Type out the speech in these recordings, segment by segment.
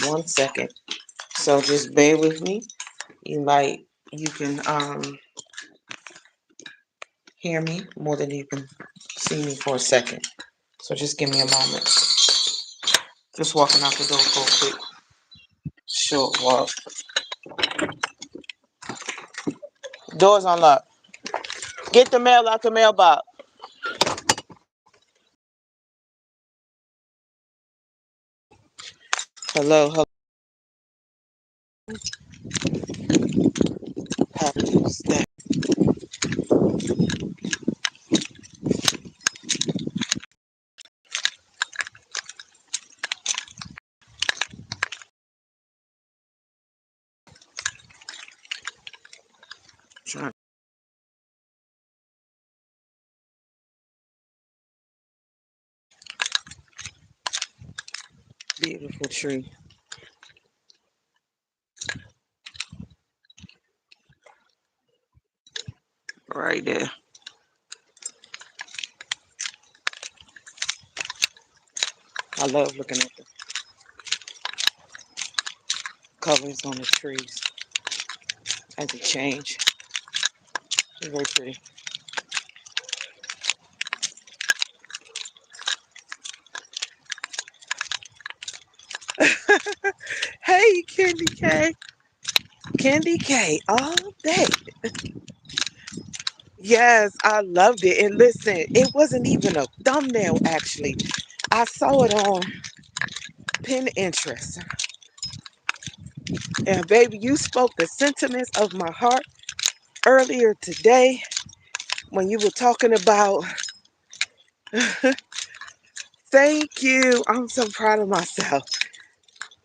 1 second. So just bear with me. You can hear me more than you can see me for a second. So just give me a moment. Just walking out the door for a quick short walk. Doors unlocked. Get the mail out the mailbox. Hello, hello. How do you stay? Trying. Beautiful tree right there. I love looking at the colors on the trees as they change. It's very pretty. Hey, Candy K. Candy K all day. Yes, I loved it. And listen, it wasn't even a thumbnail actually. I saw it on Pinterest. And baby, you spoke the sentiments of my heart earlier today when you were talking about thank you. I'm so proud of myself.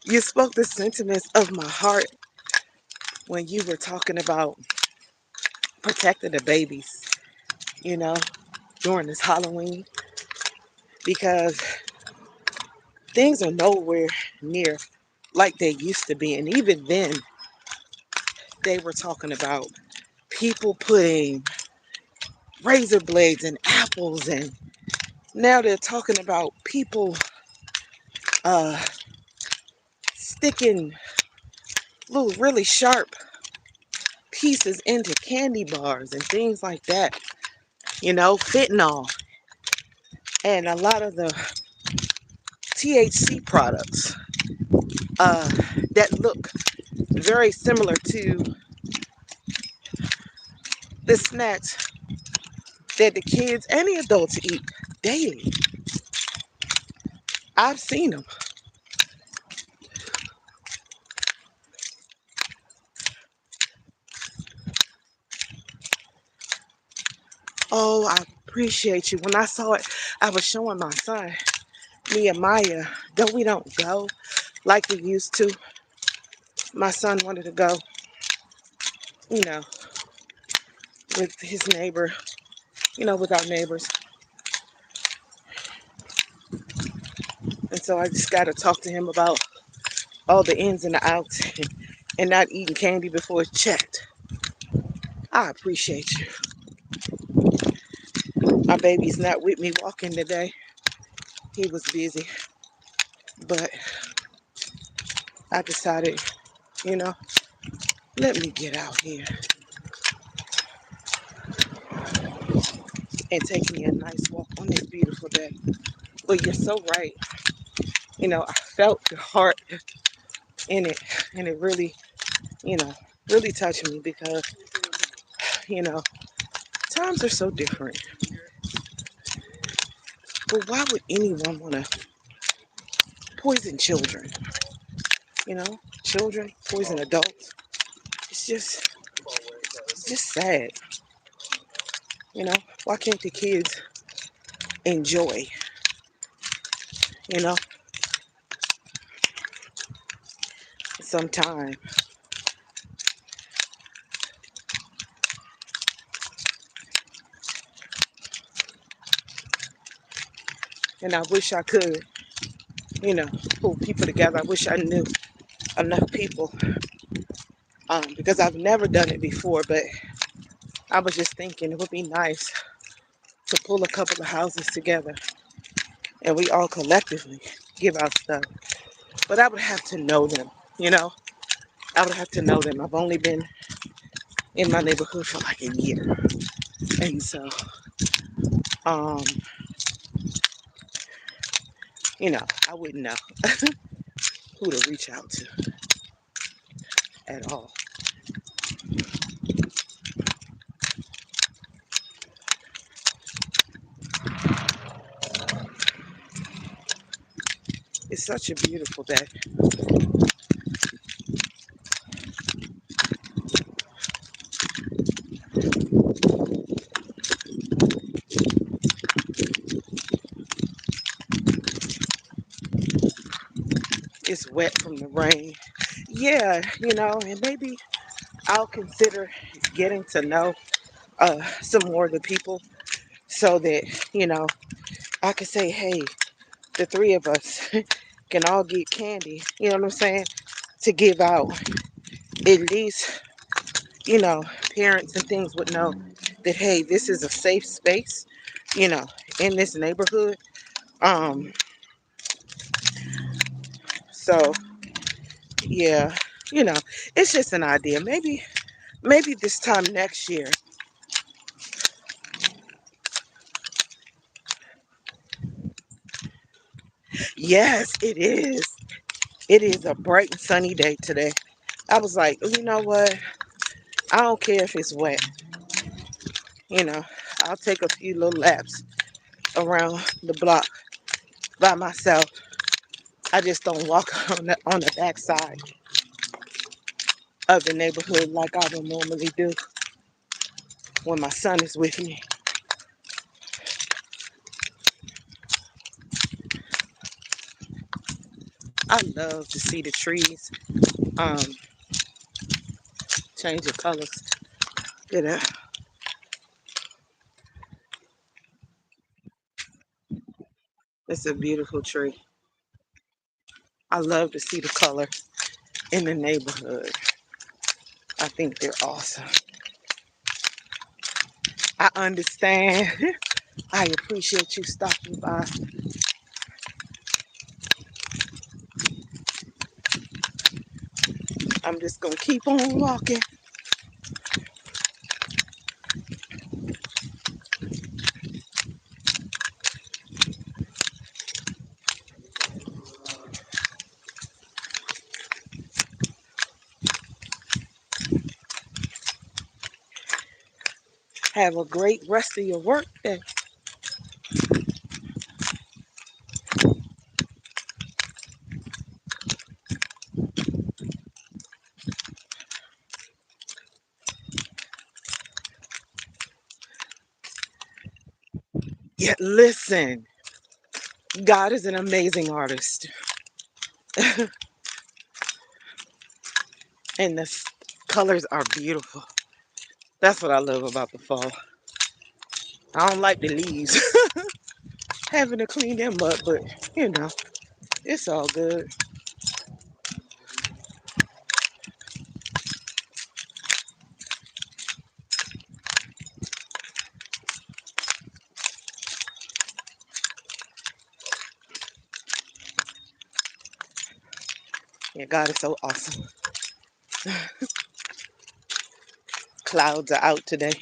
You spoke the sentiments of my heart when you were talking about protecting the babies, you know, during this Halloween because things are nowhere near like they used to be. And even then, they were talking about people putting razor blades in apples, and now they're talking about people uh, sticking little really sharp pieces into candy bars and things like that. You know, fentanyl and a lot of the THC products uh, that look very similar to the snacks that the kids and the adults eat daily. I've seen them. Oh, I appreciate you. When I saw it, I was showing my son, Nehemiah, though we don't go like we used to. My son wanted to go, you know, with his neighbor, with our neighbors. And so I just got to talk to him about all the ins and the outs and not eating candy before it's checked. I appreciate you. My baby's not with me walking today. He was busy. But I decided, you know, let me get out here and take me a nice walk on this beautiful day. But you're so right. I felt the heart in it, and it really, you know, really touched me because, you know, times are so different. But why would anyone want to poison children? Children poison adults. It's just sad. You know, why can't the kids enjoy? You know, sometime. And I wish I could, pull people together. I wish I knew enough people because I've never done it before. But I was just thinking it would be nice to pull a couple of houses together and we all collectively give out stuff. but I would have to know them, you know? I would have to know them. I've only been in my neighborhood for like a year. And so, um, I wouldn't know who to reach out to at all. It's such a beautiful day. It's wet from the rain. Yeah, and maybe I'll consider getting to know some more of the people so that, I could say, hey, the three of us can all get candy, you know what I'm saying? To give out. At least, you know, parents and things would know that, hey, this is a safe space, you know, in this neighborhood. Um, so yeah, you know, it's just an idea. Maybe this time next year. Yes, it is. It is a bright and sunny day today. I was like, you know what? I don't care if it's wet. You know, I'll take a few little laps around the block by myself. I just don't walk on the backside of the neighborhood like I would normally do when my son is with me. I love to see the trees um, change the colors. You know, it's a beautiful tree. I love to see the color in the neighborhood. I think they're awesome. I understand. I appreciate you stopping by. I'm just gonna keep on walking. Have a great rest of your work day. Yeah, listen, God is an amazing artist, and the colors are beautiful. That's what I love about the fall. I don't like the leaves, having to clean them up, but you know, it's all good. Yeah, God is so awesome. Clouds are out today.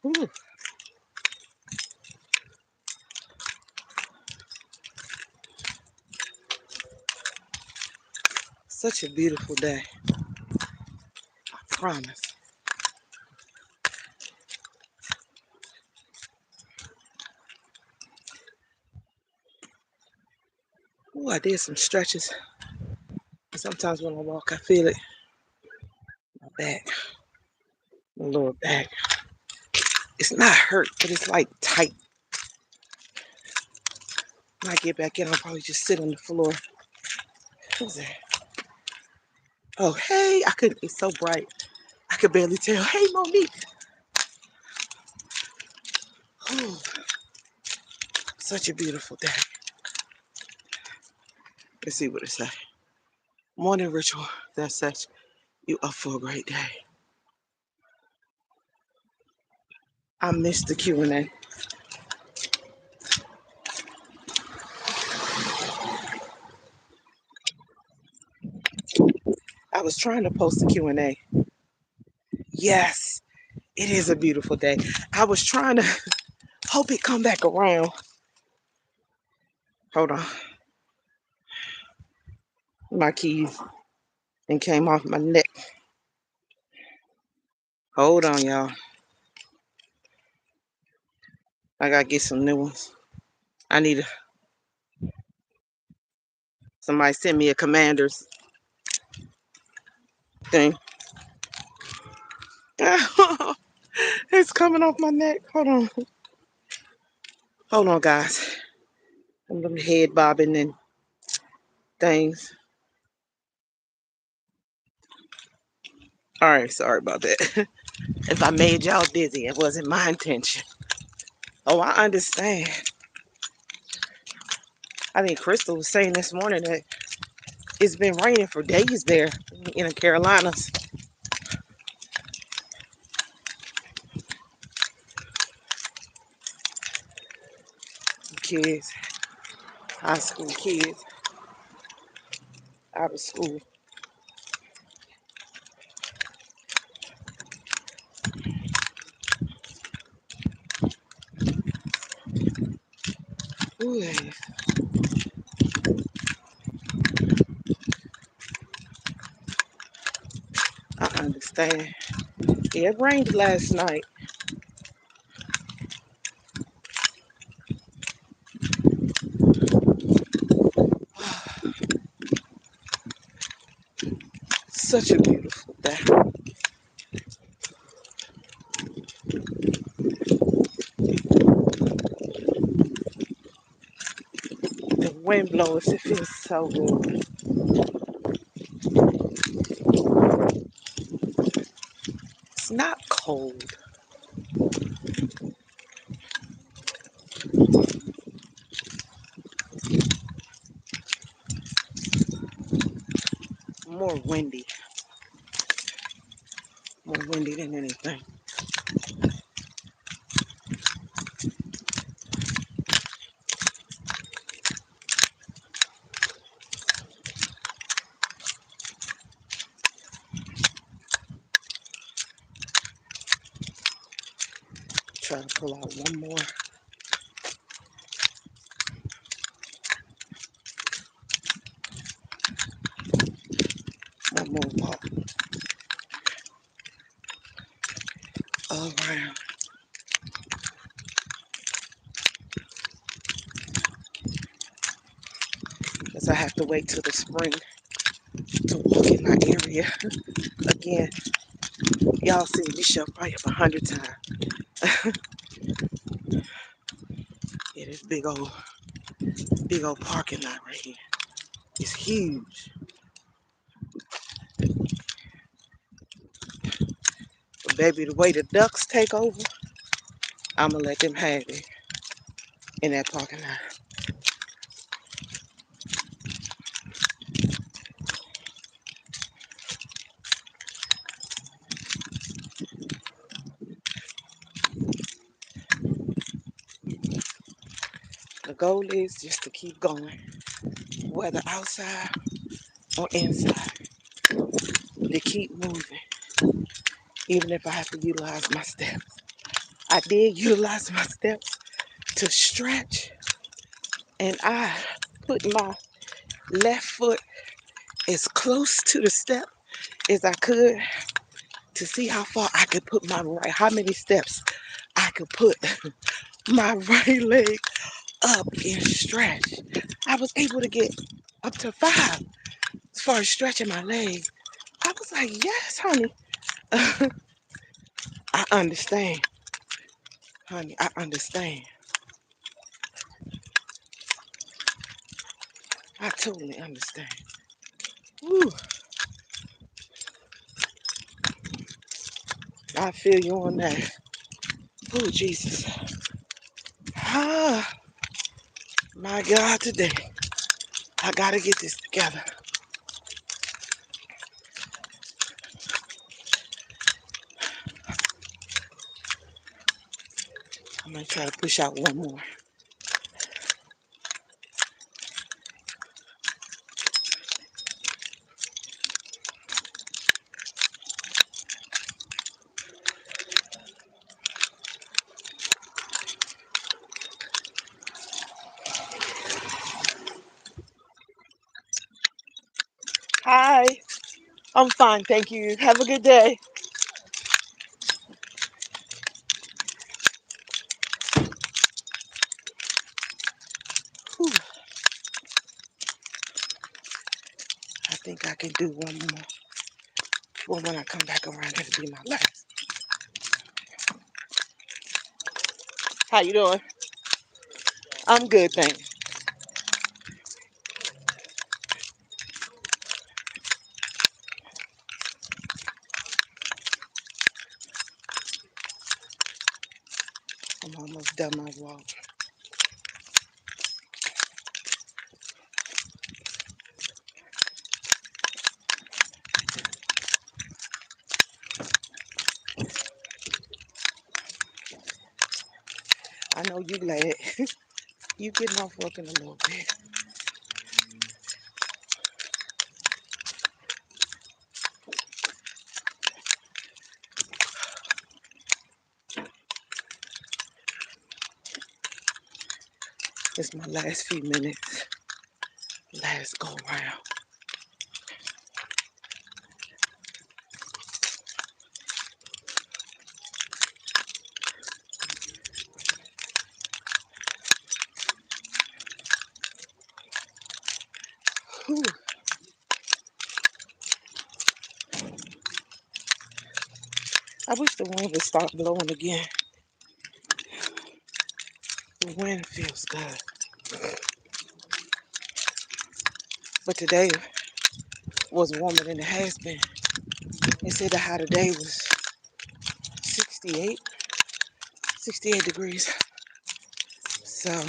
Ooh, such a beautiful day. I promise. Ooh, I did some stretches. Sometimes when I walk, I feel it. back, my lower back. It's not hurt, but it's like tight. When I get back in, I'll probably just sit on the floor. Who's that? Oh, hey, I couldn't, it's so bright. I could barely tell. Hey, Monique. Oh, such a beautiful day. Let's see what it says. Morning ritual that sets you up for a great day. I missed the Q&A. I was trying to post the Q&A. Yes, it is a beautiful day. I was trying to hope it come back around. Hold on. My keys and came off my neck. Hold on, y'all. I gotta get some new ones. I need somebody send me a commander's thing. It's coming off my neck. Hold on. Hold on, guys. I'm little head bobbing and things. All right, sorry about that. If I made y'all dizzy, it wasn't my intention. Oh, I understand. I think Crystal was saying this morning that it's been raining for days there in the Carolinas. Kids, high school kids, out of school. Ooh, I understand. Yeah, it rained last night. Such a beautiful day. The wind blows. It feels so good. It's not cold. More windy. More windy than anything. Try to pull out one more walk around. Because I have to wait till the spring to walk in my area. Again, y'all seen this show probably 100 times. Yeah, this big old parking lot right here. It's huge. But baby, the way the ducks take over, I'ma let them have it in that parking lot. The goal is just to keep going, whether outside or inside, to keep moving, even if I have to utilize my steps. I did utilize my steps to stretch, and I put my left foot as close to the step as I could to see how far I could put my right, how many steps I could put my right leg up and stretch. I was able to get up to 5 as far as stretching my legs. I was like, yes, honey. I understand, honey. I understand. I totally understand. Woo, I feel you on that. Oh, Jesus. Ah, my God, today. I gotta get this together. I'm gonna try to push out one more. Hi. I'm fine, thank you. Have a good day. Whew. I think I can do one more. Well, when I come back around, it'll be my last. How you doing? I'm good, thanks. I'm almost done my walk. I know you glad. You getting off work in a little bit. It's my last few minutes. Last go round. Whew. I wish the wind would start blowing again. The wind feels good. But today was warmer than it has been. They said the high today was 68, 68 degrees. So,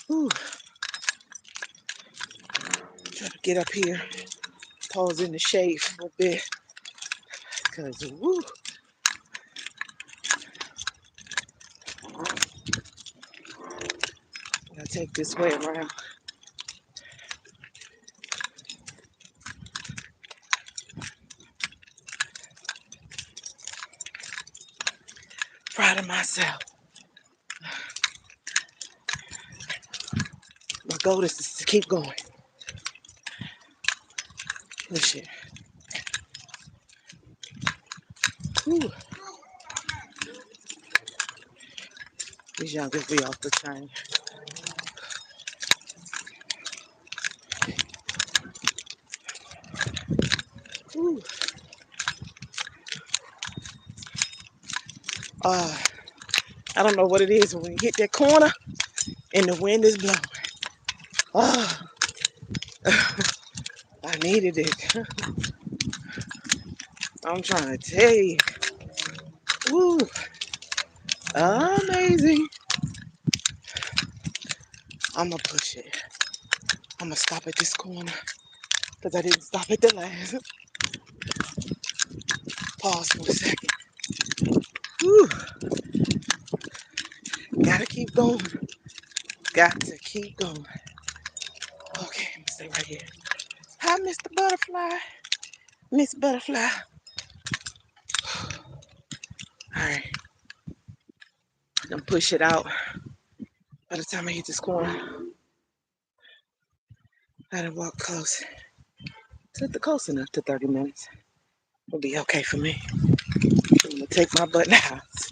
whew, try to get up here, pause in the shade for a bit, because, woo, I take this way around. Proud of myself. My goal is to keep going. Push it. Whew. These youngers be off the chain. Whew. Uh, I don't know what it is when you hit that corner and the wind is blowing. Oh, I needed it. I'm trying to tell you. Woo, amazing. I'm gonna push it. I'm gonna stop at this corner because I didn't stop at the last. Pause for a second. Woo, gotta keep going. Got to keep going. Okay, I'm gonna stay right here. Hi, Mr. Butterfly. Miss Butterfly. All right, I'm gonna push it out. By the time I hit this corner, I done walk close. Took the close enough to 30 minutes. It'll be okay for me. I'm gonna take my butt in the house.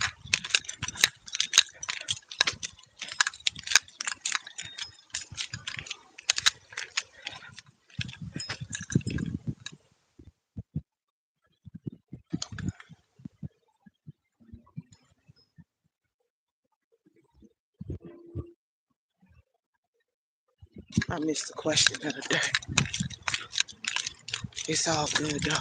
I missed the question of the day. It's all good though.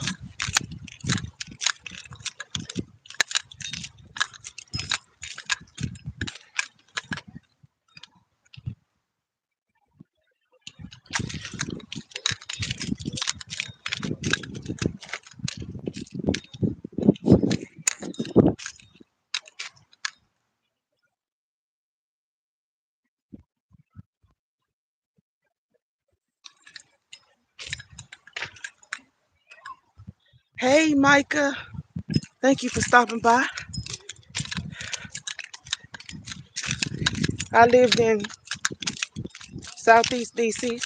Hey, Micah. Thank you for stopping by. I lived in Southeast DC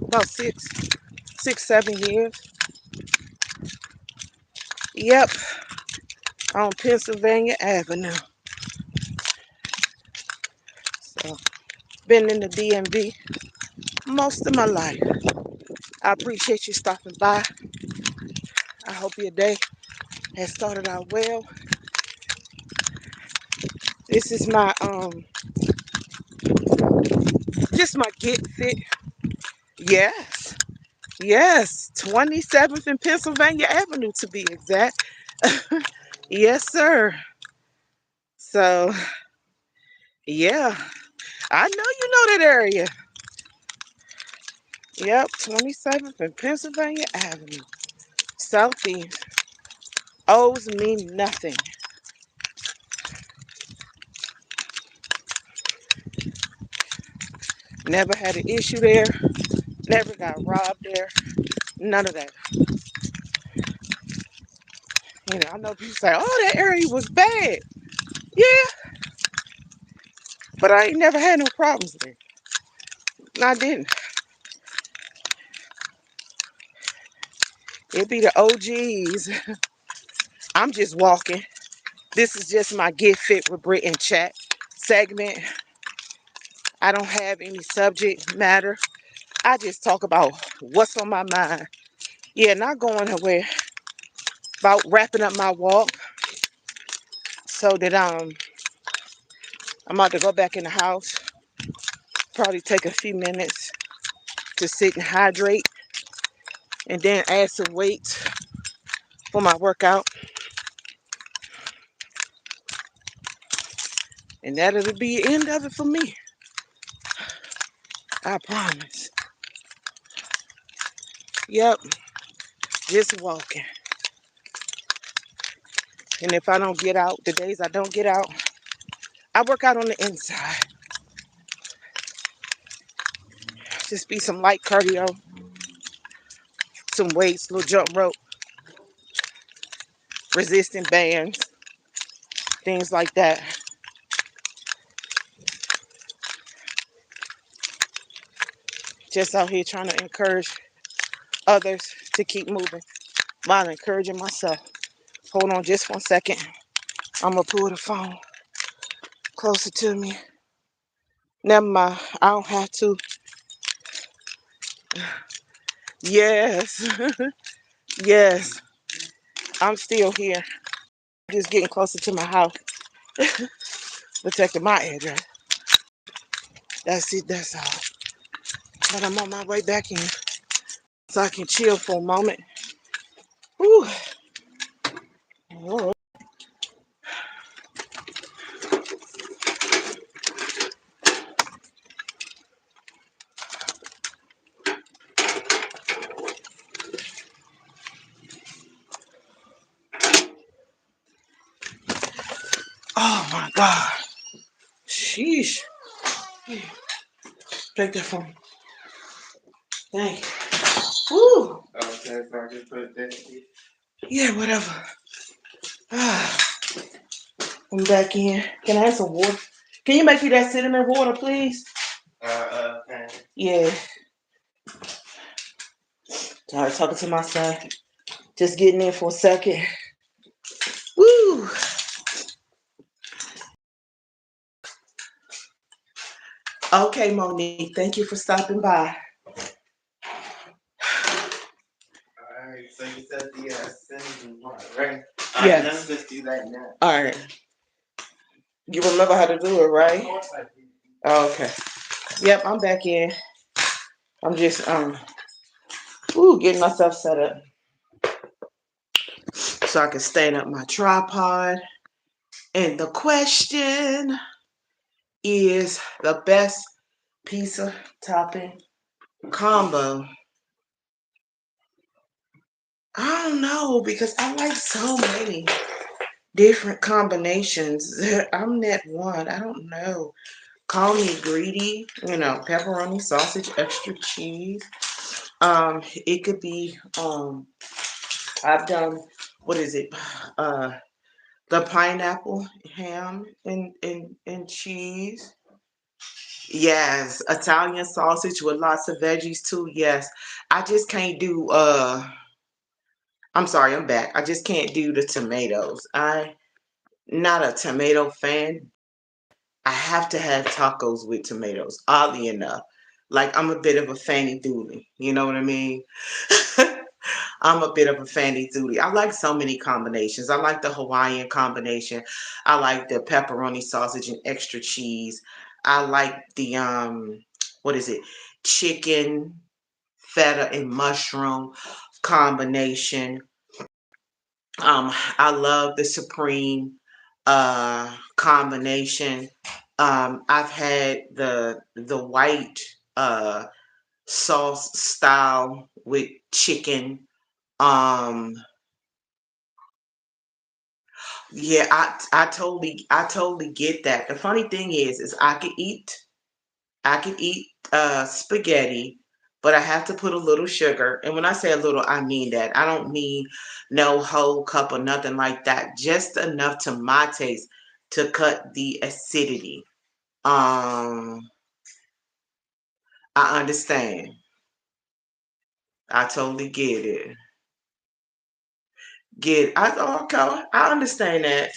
about 7 years. Yep, on Pennsylvania Avenue. So, been in the DMV most of my life. I appreciate you stopping by. I hope your day has started out well. This is my just my get fit. Yes. Yes, 27th and Pennsylvania Avenue to be exact. Yes, sir. So, yeah, I know you know that area. Yep, 27th and Pennsylvania Avenue. Southeast owes me nothing. Never had an issue there. Never got robbed there. None of that. You know, I know people say, oh, that area was bad. Yeah, but I ain't never had no problems there. I didn't. It be the OGs. I'm just walking. This is just my Get Fit with Britt and Chat segment. I don't have any subject matter. I just talk about what's on my mind. Yeah, not going nowhere. About wrapping up my walk so that I'm about to go back in the house. Probably take a few minutes to sit and hydrate and then add some weights for my workout. And that'll be the end of it for me. I promise. Yep, just walking. And if I don't get out, the days I don't get out, I work out on the inside. Just be some light cardio, some weights, little jump rope, resistant bands, things like that. Just out here trying to encourage others to keep moving while encouraging myself. Hold on just 1 second. I'm going to pull the phone closer to me. Never mind. I don't have to. Yes. Yes. I'm still here. Just getting closer to my house. Protecting my address. That's it. That's all. But I'm on my way back in so I can chill for a moment. Whew. Oh. Oh my God. Sheesh. Take that from me. Thank you. Woo. Okay, so I can put that here. Yeah, whatever. I'm back in. Can I have some water? Can you make me that cinnamon water, please? Okay. Yeah. Sorry, talking to my son. Just getting in for a second. Woo. Okay, Monique. Thank you for stopping by. Alright, so you said the cinnamon water, right? Yes. Let's just do that now. Alright. You remember how to do it, right? Of course I do. Okay. Yep, I'm back in. I'm just ooh, getting myself set up so I can stand up my tripod. And the question is the best pizza topping combo. I don't know because I like so many different combinations. I'm that one. I don't know. Call me greedy, pepperoni, sausage, extra cheese. It could be I've done what is it? Uh the pineapple ham and cheese. Yes, Italian sausage with lots of veggies too. Yes. I just can't do I'm sorry, I'm back. I just can't do the tomatoes. I not a tomato fan. I have to have tacos with tomatoes, oddly enough. Like I'm a bit of a fanny doodly. You know what I mean? I'm a bit of a fanny doodly. I like so many combinations. I like the Hawaiian combination. I like the pepperoni sausage and extra cheese. I like the what is it? Chicken, feta and mushroom combination. I love the supreme combination. I've had the white uh sauce style with chicken. Um, yeah, I totally get that. The funny thing is I could eat spaghetti, but I have to put a little sugar. And when I say a little, I mean that. I don't mean no whole cup or nothing like that. Just enough to my taste to cut the acidity. Um, I understand. I totally get it. Okay, I understand that.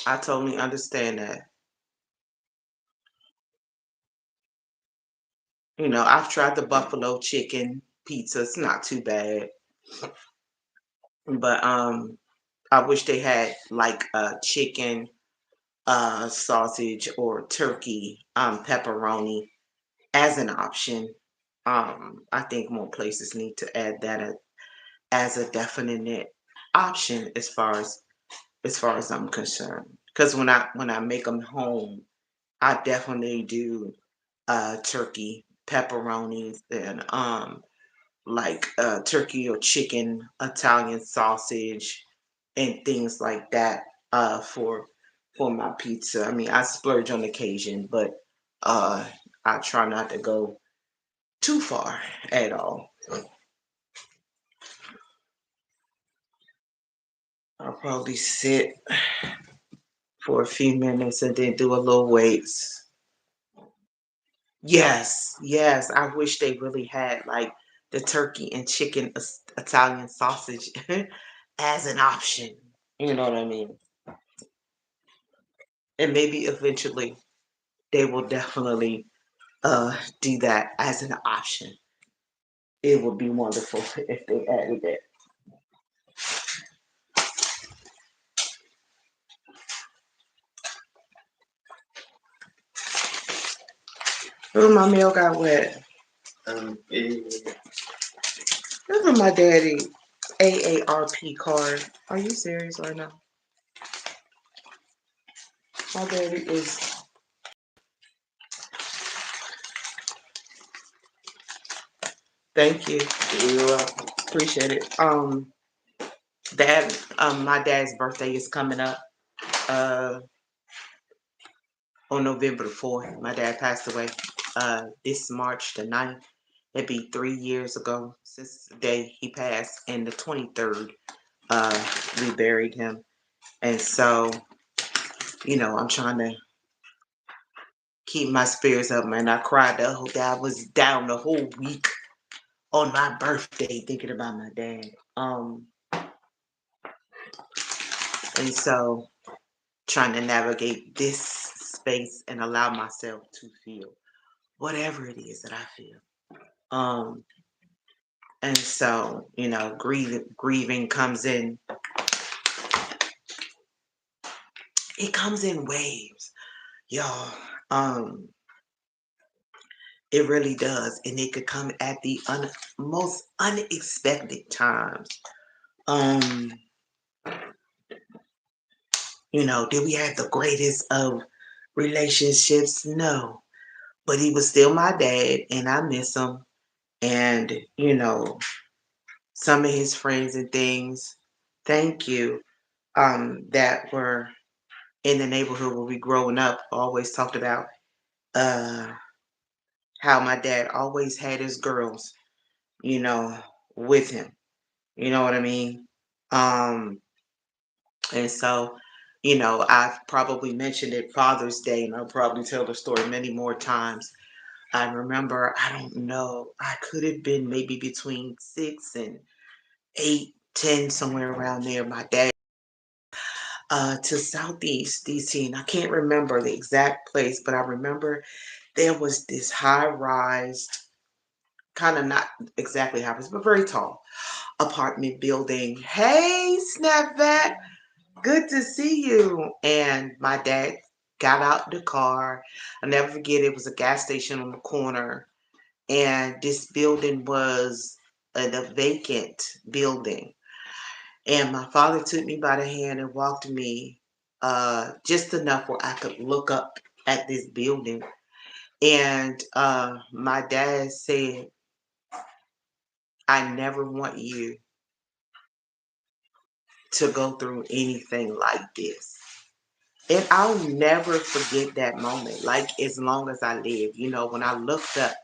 I totally understand that. I've tried the buffalo chicken pizza. It's not too bad. But I wish they had like a chicken, sausage or turkey, pepperoni as an option. I think more places need to add that as a definite option as far as I'm concerned. Because when I make them home, I definitely do turkey, pepperonis, and like turkey or chicken, Italian sausage, and things like that for my pizza. I mean, I splurge on occasion, but uh, I try not to go too far at all. I'll probably sit for a few minutes and then do a little weights. Yes, yes. I wish they really had like the turkey and chicken Italian sausage as an option. You know what I mean? And maybe eventually they will definitely do that as an option. It would be wonderful if they added it. Oh, my mail got wet. Look at my daddy AARP card. Are you serious right now? My daddy is. Thank you. You're welcome. Appreciate it. My dad's birthday is coming up. Uh, on November the 4th. My dad passed away. This March the 9th. It'd be 3 years ago since the day he passed, and the 23rd, we buried him. And so, I'm trying to keep my spirits up, man. I cried the whole day. I was down the whole week on my birthday thinking about my dad. And so trying to navigate this space and allow myself to feel whatever it is that I feel. Um, and so, grieving comes in. It comes in waves, y'all. Um, it really does, and it could come at the most unexpected times. Um, did we have the greatest of relationships? No, but he was still my dad, and I miss him. And some of his friends and things. Thank you. That were in the neighborhood where we growing up always talked about uh how my dad always had his girls, you know, with him. You know what I mean? Um, and so, I've probably mentioned it Father's Day, and I'll probably tell the story many more times. I remember, I don't know, I could have been maybe between 6 and 8, 10, somewhere around there. My dad to Southeast DC, and I can't remember the exact place, but I remember there was this high rise, kind of not exactly high rise, but very tall apartment building. Hey, Snapback, good to see you. And my dad got out the car. I'll never forget, it was a gas station on the corner, and this building was a vacant building. And my father took me by the hand and walked me just enough where I could look up at this building. And my dad said, I never want you to go through anything like this. And I'll never forget that moment, like as long as I live. When I looked up,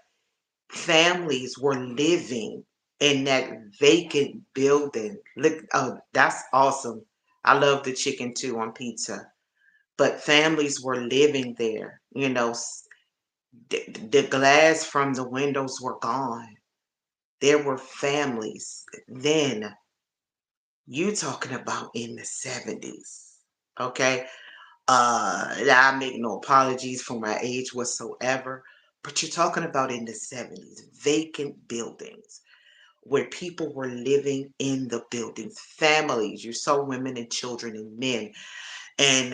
families were living in that vacant building. Look, oh, that's awesome. I love the chicken too on pizza. But families were living there. The glass from the windows were gone. There were families. Then you talking about in the 70s. Okay. I make no apologies for my age whatsoever, but you're talking about in the 70s, vacant buildings where people were living in the buildings, families. You saw women and children and men, and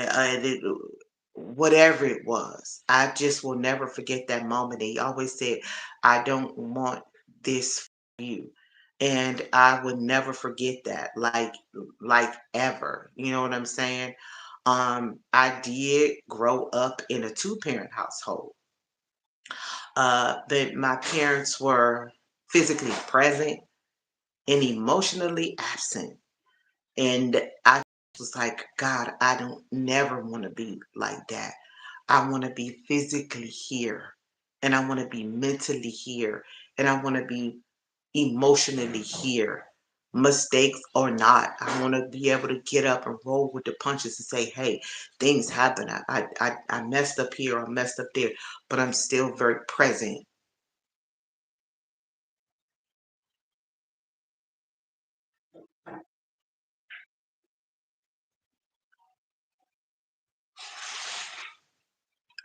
whatever it was. I just will never forget that moment. He always said, I don't want this for you. And I would never forget that, like ever. You know what I'm saying? I did grow up in a two-parent household. That my parents were physically present and emotionally absent. And I was like, God, I don't never want to be like that. I want to be physically here, and I want to be mentally here, and I want to be emotionally here. Mistakes or not, I want to be able to get up and roll with the punches and say, hey, things happen. I messed up here, I messed up there, but I'm still very present.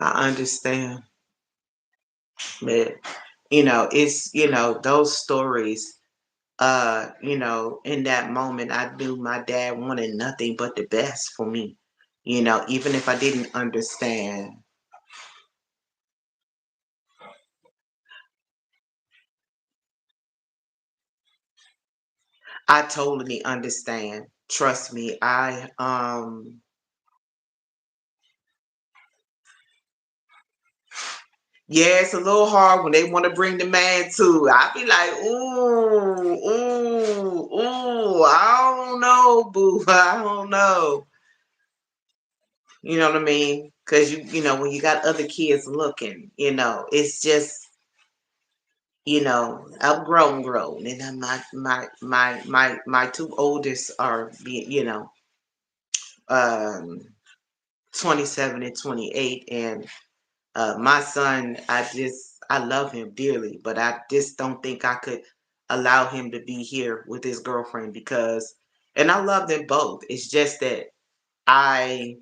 I understand. But, it's, those stories, in that moment, I knew my dad wanted nothing but the best for me. Even if I didn't understand, I totally understand. Trust me. Yeah, it's a little hard when they want to bring the man to. I be like, ooh, ooh, ooh, I don't know, boo. I don't know. You know what I mean? Because when you got other kids looking, it's just, I'm grown, and then my two oldest are being, um, 27 and 28, and my son, I love him dearly, but I just don't think I could allow him to be here with his girlfriend because, and I love them both. It's just that I,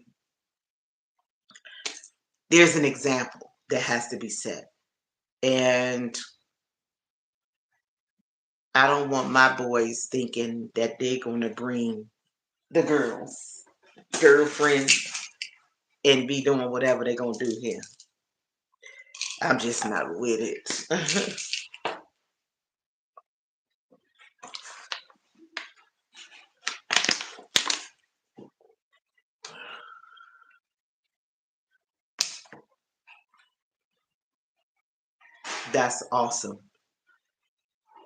there's an example that has to be set. And I don't want my boys thinking that they're going to bring the girls, girlfriend, and be doing whatever they're going to do here. I'm just not with it. That's awesome.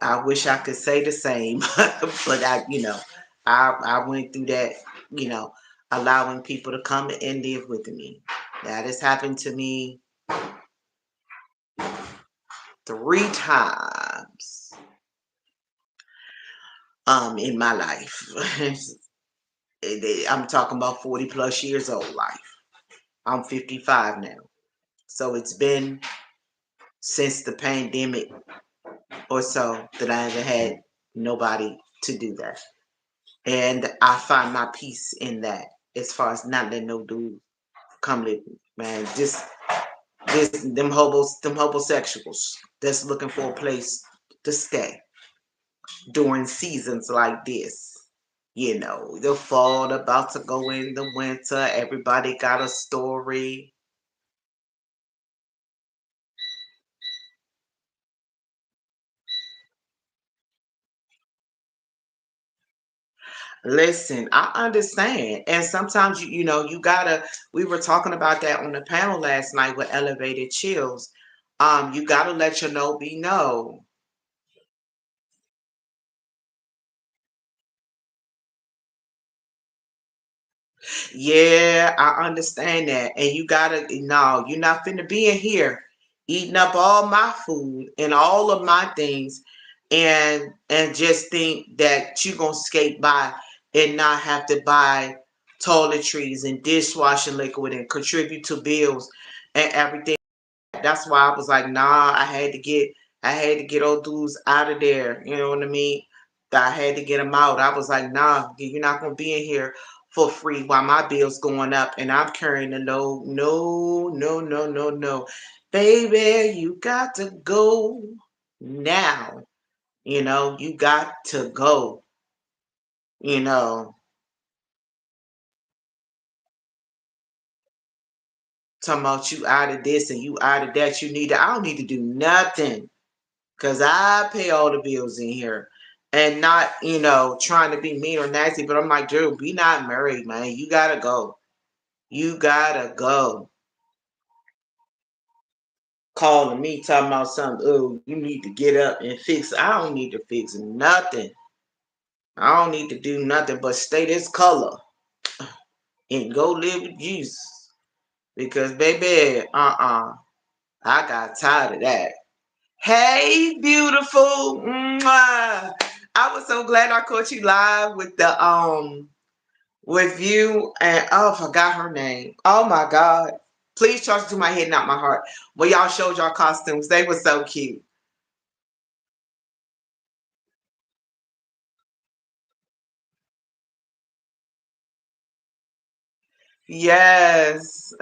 I wish I could say the same, but I went through that, you know, allowing people to come and live with me. That has happened to me 3 times in my life. I'm talking about 40 plus years old life. I'm 55 now. So it's been since the pandemic or so that I haven't had nobody to do that. And I find my peace in that as far as not letting no dude come live with me. Man, just this them homosexuals that's looking for a place to stay during seasons like this. You know, the fall about to go in the winter. Everybody got a story. Listen, I understand. And sometimes you gotta, we were talking about that on the panel last night with elevated chills. You gotta let your no be no. Yeah, I understand that. And you gotta, no, you're not finna be in here eating up all my food and all of my things and just think that you gonna skate by and not have to buy toiletries and dishwashing liquid and contribute to bills and everything. That's why I was like, nah, I had to get old dudes out of there. You know what I mean? I had to get them out. I was like, nah, you're not gonna be in here for free while my bill's going up and I'm carrying the load. No, no, no, no, no. Baby, you got to go now. You got to go. You know, talking about you out of this and you out of that. I don't need to do nothing. Cause I pay all the bills in here. And not, trying to be mean or nasty, but I'm like, dude, we not married, man. You gotta go. You gotta go. Calling me, talking about something, oh, you need to get up and fix. I don't need to fix nothing. I don't need to do nothing but stay this color and go live with Jesus. Because baby, I got tired of that. Hey, beautiful. Mwah. I was so glad I caught you live with you and oh, I forgot her name. Oh my God. Please charge it to my head, not my heart. Well, y'all showed y'all costumes. They were so cute. Yes.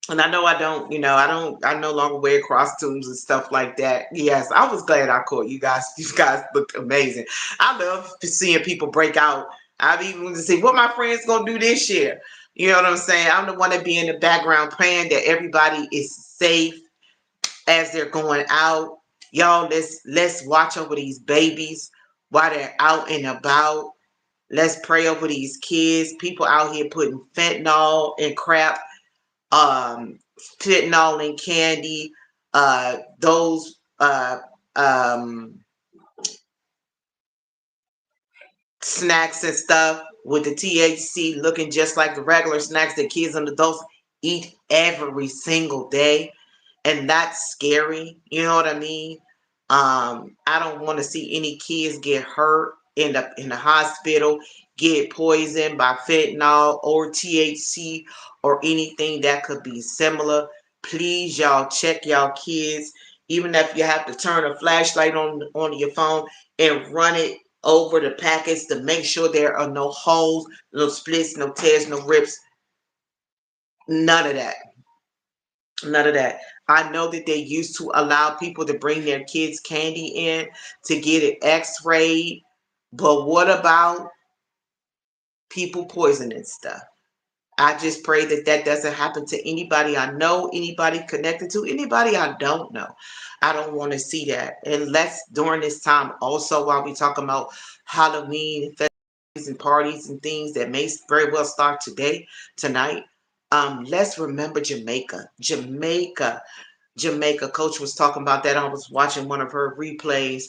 And I know I no longer wear costumes and stuff like that. Yes, I was glad I caught you guys. You guys looked amazing. I love seeing people break out. I've even wanted to see what my friends gonna do this year. You know what I'm saying? I'm the one that be in the background praying that everybody is safe as they're going out. Y'all, let's watch over these babies while they're out and about. Let's pray over these kids. People out here putting fentanyl and crap, um, fentanyl in candy, those um, snacks and stuff with the THC looking just like the regular snacks that kids and adults eat every single day. And that's scary. You know what I mean? I don't want to see any kids get hurt, end up in the hospital, get poisoned by fentanyl or THC or anything that could be similar. Please, y'all, check y'all kids. Even if you have to turn a flashlight on your phone and run it over the packets to make sure there are no holes, no splits, no tears, no rips. None of that. None of that. I know that they used to allow people to bring their kids candy in to get it x-rayed, but what about people poisoning stuff? I just pray that that doesn't happen to anybody I know, anybody connected to, anybody I don't know. I don't want to see that. And let's, during this time, also while we talk about Halloween and parties and things that may very well start today, tonight, let's remember Jamaica. Jamaica. Coach was talking about that. I was watching one of her replays.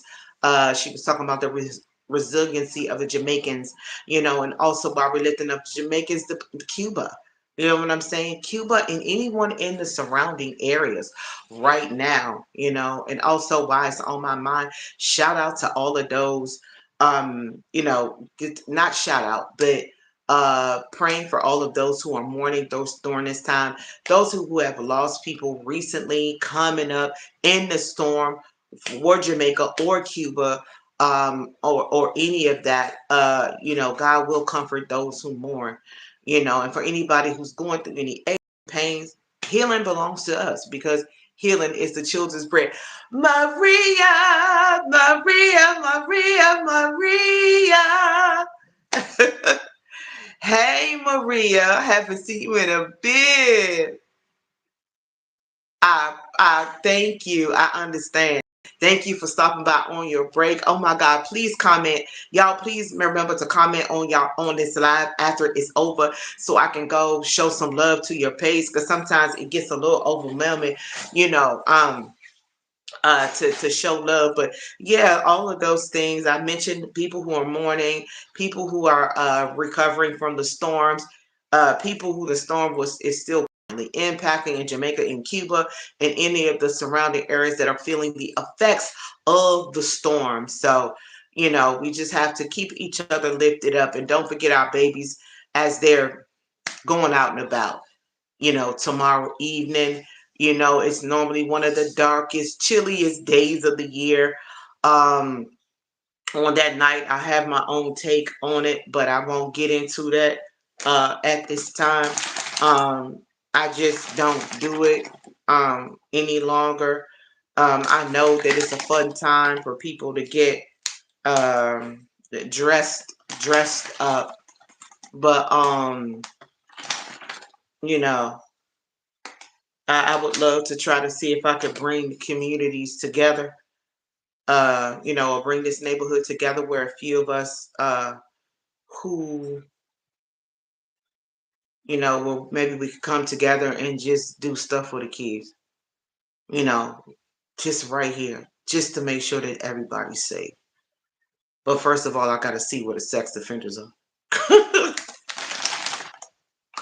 She was talking about the resiliency of the Jamaicans, and also while we're lifting up Jamaicans, the Cuba. You know what I'm saying? Cuba and anyone in the surrounding areas right now, and also why it's on my mind. Shout out to all of those, not shout out, but praying for all of those who are mourning those during this time, those who have lost people recently, coming up in the storm, or Jamaica or Cuba, or any of that. God will comfort those who mourn, and for anybody who's going through any pains, healing belongs to us, because healing is the children's bread. Maria, Maria, Maria, Maria. Hey, Maria, haven't seen you in a bit. I thank you. I understand. Thank you for stopping by on your break. Oh my God, please comment. Y'all, please remember to comment on this live after it's over, so I can go show some love to your page, because sometimes it gets a little overwhelming, you know. To show love. But yeah, all of those things I mentioned, people who are mourning, people who are recovering from the storms, people who the storm is still impacting in Jamaica, in Cuba, and any of the surrounding areas that are feeling the effects of the storm. So, we just have to keep each other lifted up, and don't forget our babies as they're going out and about. Tomorrow evening, it's normally one of the darkest, chilliest days of the year. On that night, I have my own take on it, but I won't get into that at this time. I just don't do it any longer. I know that it's a fun time for people to get um, dressed up, but you know, I would love to try to see if I could bring the communities together, or bring this neighborhood together, where a few of us who, well, maybe we could come together and just do stuff for the kids, you know, just right here, just to make sure that everybody's safe. But first of all, I got to see where the sex offenders are.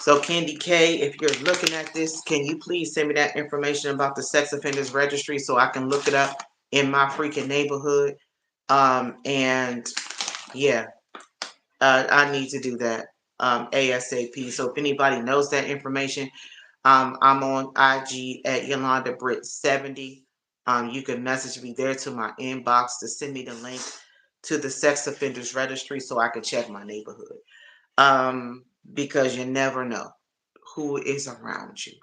So Candy K, if you're looking at this, can you please send me that information about the sex offenders registry, so I can look it up in my freaking neighborhood? And yeah, I need to do that ASAP. So if anybody knows that information, I'm on IG at Yolanda Britt 70. You can message me there to my inbox to send me the link to the sex offenders registry, so I can check my neighborhood. Because you never know who is around you.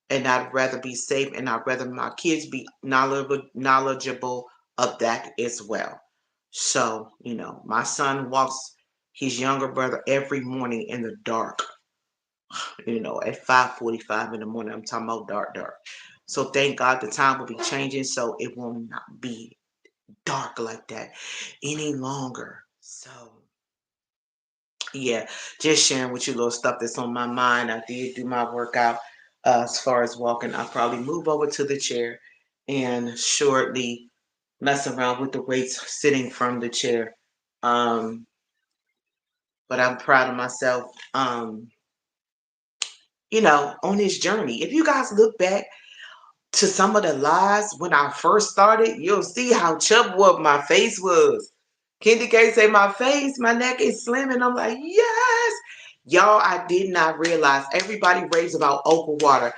And I'd rather be safe, and I'd rather my kids be knowledgeable of that as well. So, my son walks his younger brother every morning in the dark, at 5:45 in the morning. I'm talking about dark, dark. So thank God the time will be changing, so it will not be dark like that any longer. So yeah, just sharing with you little stuff that's on my mind. I did do my workout. As far as walking, I'll probably move over to the chair and shortly mess around with the weights sitting from the chair. Um, but I'm proud of myself, on this journey. If you guys look back to some of the lives when I first started, you'll see how chubby up my face was. Kendi K say my neck is slim, and I'm like, yes. Y'all, I did not realize everybody raves about okra water.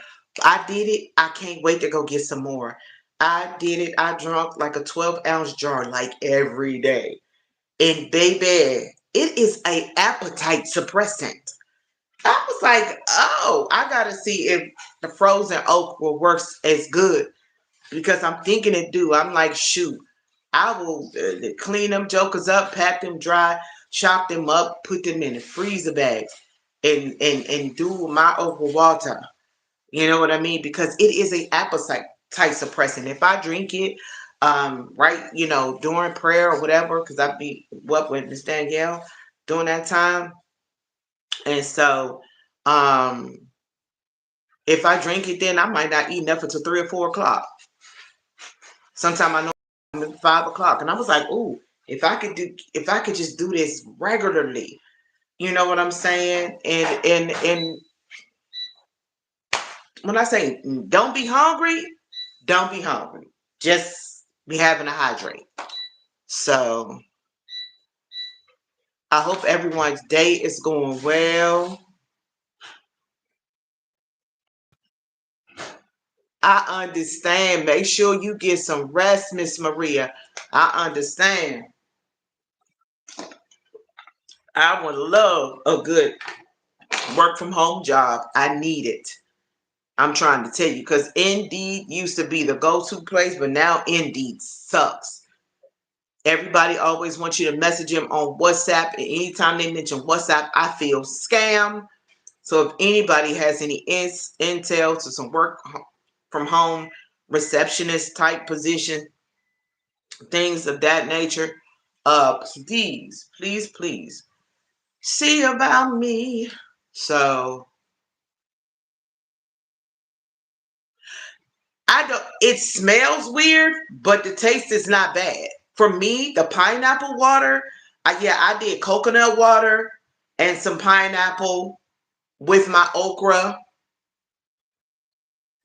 I did it. I can't wait to go get some more. I did it. I drunk like a 12-ounce jar like every day. And baby, it is a appetite suppressant. I was like, oh, I gotta see if the frozen okra works as good, because I'm thinking it do. I'm like, shoot, I will clean them jokers up, pack them dry, chop them up, put them in the freezer bags, and do my over water. You know what I mean? Because it is a appetite suppressant. If I drink it, right, during prayer or whatever, because I be up with Miss Danielle during that time, and so if I drink it, then I might not eat nothing until 3 or 4 o'clock. Sometimes I know 5 o'clock, and I was like, "Ooh, if I could just do this regularly, you know what I'm saying?" And when I say don't be hungry, don't be hungry. Just be having to hydrate. So I hope everyone's day is going well. I understand. Make sure you get some rest, Miss Maria. I understand. I would love a good work from home job. I need it. I'm trying to tell you, because Indeed used to be the go-to place, but now Indeed sucks. Everybody always wants you to message them on WhatsApp, and anytime they mention WhatsApp, I feel scam. So if anybody has any intel to some work from home, receptionist type position, things of that nature, please, please, please see about me. So I don't. It smells weird, but the taste is not bad. For me, the pineapple water, I did coconut water and some pineapple with my okra.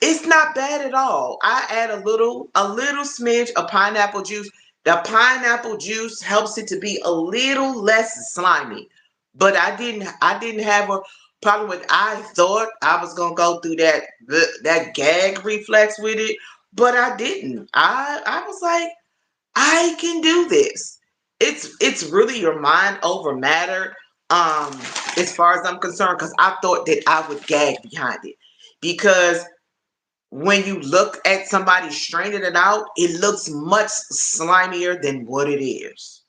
It's not bad at all. I add a little smidge of pineapple juice. The pineapple juice helps it to be a little less slimy. But I didn't have a problem with. I thought I was gonna go through that gag reflex with it, but I didn't. I was like, I can do this. It's really your mind over matter, um, as far as I'm concerned, because I thought that I would gag behind it. Because when you look at somebody straining it out, it looks much slimier than what it is.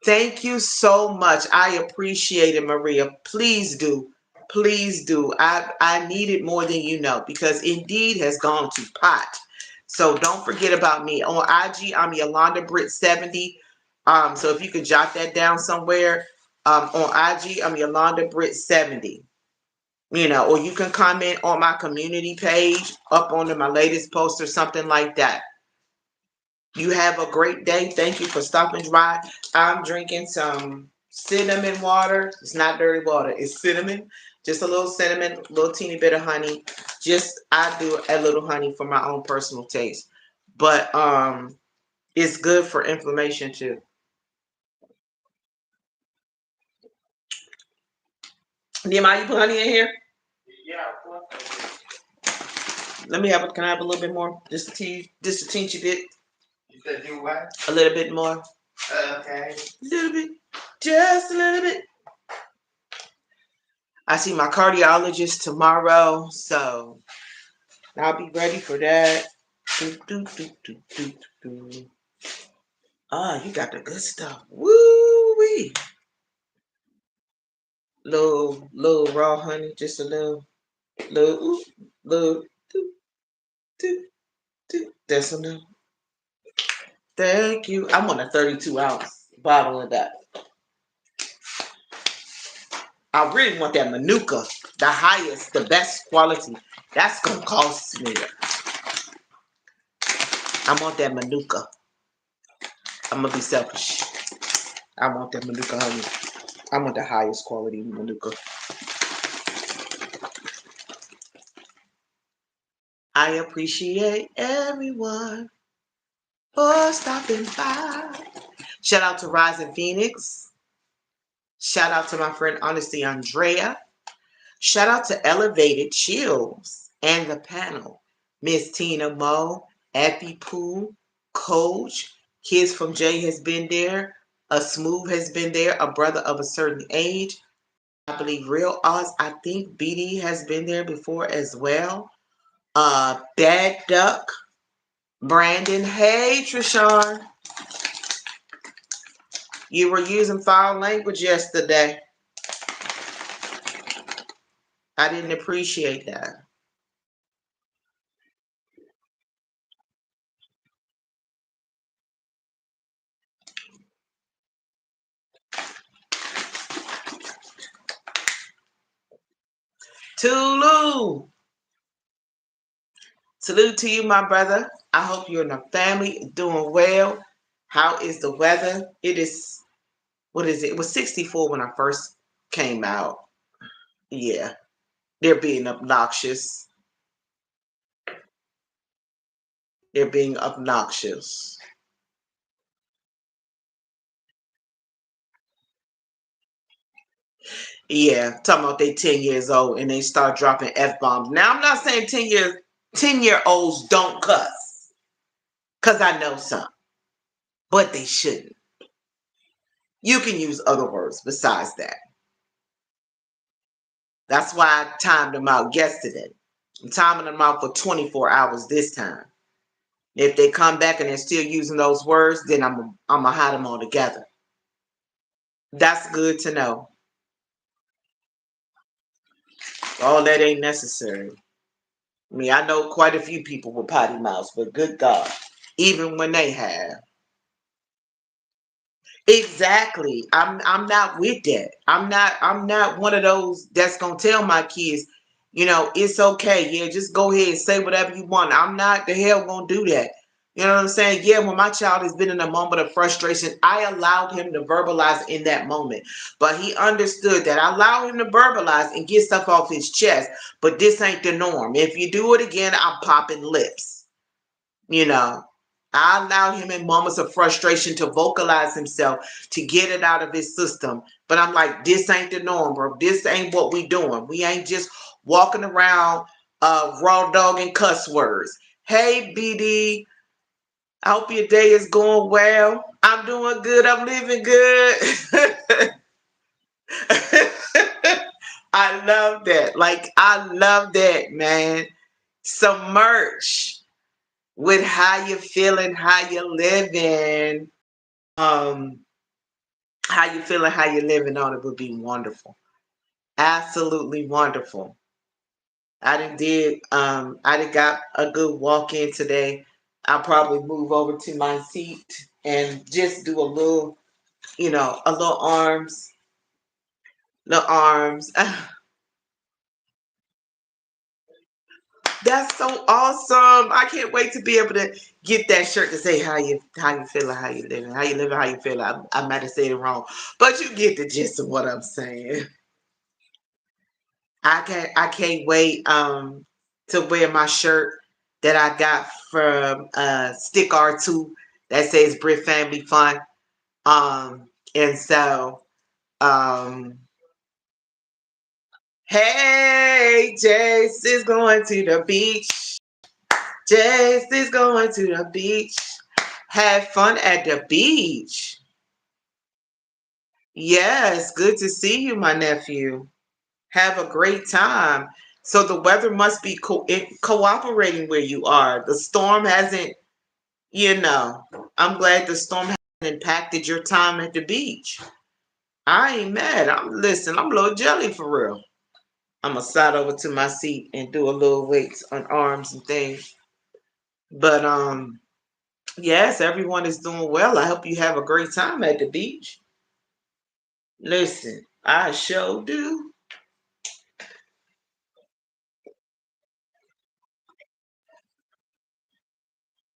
Thank you so much. I appreciate it, Maria. Please do. Please do. I need it more than you know, because Indeed has gone to pot. So don't forget about me. On IG, I'm Yolanda Britt 70. So if you could jot that down somewhere. On IG, I'm Yolanda Britt 70. Or you can comment on my community page up under my latest post or something like that. You have a great day. Thank you for stopping by. I'm drinking some cinnamon water. It's not dirty water. It's cinnamon. Just a little cinnamon, a little teeny bit of honey. I do a little honey for my own personal taste. But it's good for inflammation too. Nehemiah, you put honey in here? Let me can I have a little bit more? Just a teensy bit. You said do what? A little bit more. Okay. A little bit. Just a little bit. I see my cardiologist tomorrow, so I'll be ready for that. Do, do, do, do, do, do. Ah, you got the good stuff. Woo wee. Little raw honey, just a little, little, do, do, do. That's enough. Thank you. I'm on a 32-ounce bottle of that. I really want that Manuka, the highest, the best quality. That's gonna cost me. I want that Manuka. I'm gonna be selfish. I want that Manuka honey. I want the highest quality Manuka. I appreciate everyone for stopping by. Shout out to Rising Phoenix. Shout out to my friend Honesty Andrea. Shout out to Elevated Chills and the panel. Miss Tina Moe, Appy Pooh, Coach, Kids from Jay has been there. A Smooth has been there. A Brother of a Certain Age. I believe Real Oz. I think BD has been there before as well. Bad Duck, Brandon. Hey, Trishawn. You were using foul language yesterday. I didn't appreciate that. Tulu. Salute to you, my brother. I hope you and the family doing well. How is the weather? It is, what is it? It was 64 when I first came out. Yeah, they're being obnoxious. They're being obnoxious. Yeah, talking about they 10 years old and they start dropping F-bombs. Now, I'm not saying 10-year-olds don't cuss, because I know some, but they shouldn't. You can use other words besides that. That's why I timed them out yesterday. I'm timing them out for 24 hours this time. If they come back and they're still using those words, then I'm gonna hide them all together. That's good to know. All that ain't necessary. I mean, I know quite a few people with potty mouths, but good God, even when they have. Exactly. I'm not with that. I'm not one of those that's gonna tell my kids, it's okay. Yeah, just go ahead and say whatever you want. I'm not the hell gonna do that. You know what I'm saying? Yeah, when my child has been in a moment of frustration, I allowed him to verbalize in that moment. But he understood that I allow him to verbalize and get stuff off his chest. But this ain't the norm. If you do it again, I'm popping lips. You know, I allow him in moments of frustration to vocalize himself, to get it out of his system. But I'm like, this ain't the norm, bro. This ain't what we doing. We ain't just walking around raw dog and cuss words. Hey, BD, I hope your day is going well. I'm doing good. I'm living good. I love that. Like, I love that, man. Some merch with how you feeling, how you living, um, how you feeling, how you living on it would be wonderful. Absolutely wonderful. I done got a good walk in today. I'll probably move over to my seat and just do a little, a little arms, the arms. That's so awesome. I can't wait to be able to get that shirt to say how you feeling, how you living, how you feeling. I might have said it wrong, but you get the gist of what I'm saying. I can't wait to wear my shirt that I got from Stick R2 that says Britt Family Fun. And so um hey, Jace is going to the beach. Jace is going to the beach. Have fun at the beach. Yes, good to see you, my nephew. Have a great time. So the weather must be cooperating where you are. The storm hasn't, you know, I'm glad the storm hasn't impacted your time at the beach. I ain't mad. I'm a little jelly for real. I'm gonna slide over to my seat and do a little weights on arms and things. But yes, everyone is doing well. I hope you have a great time at the beach. Listen, I sure do.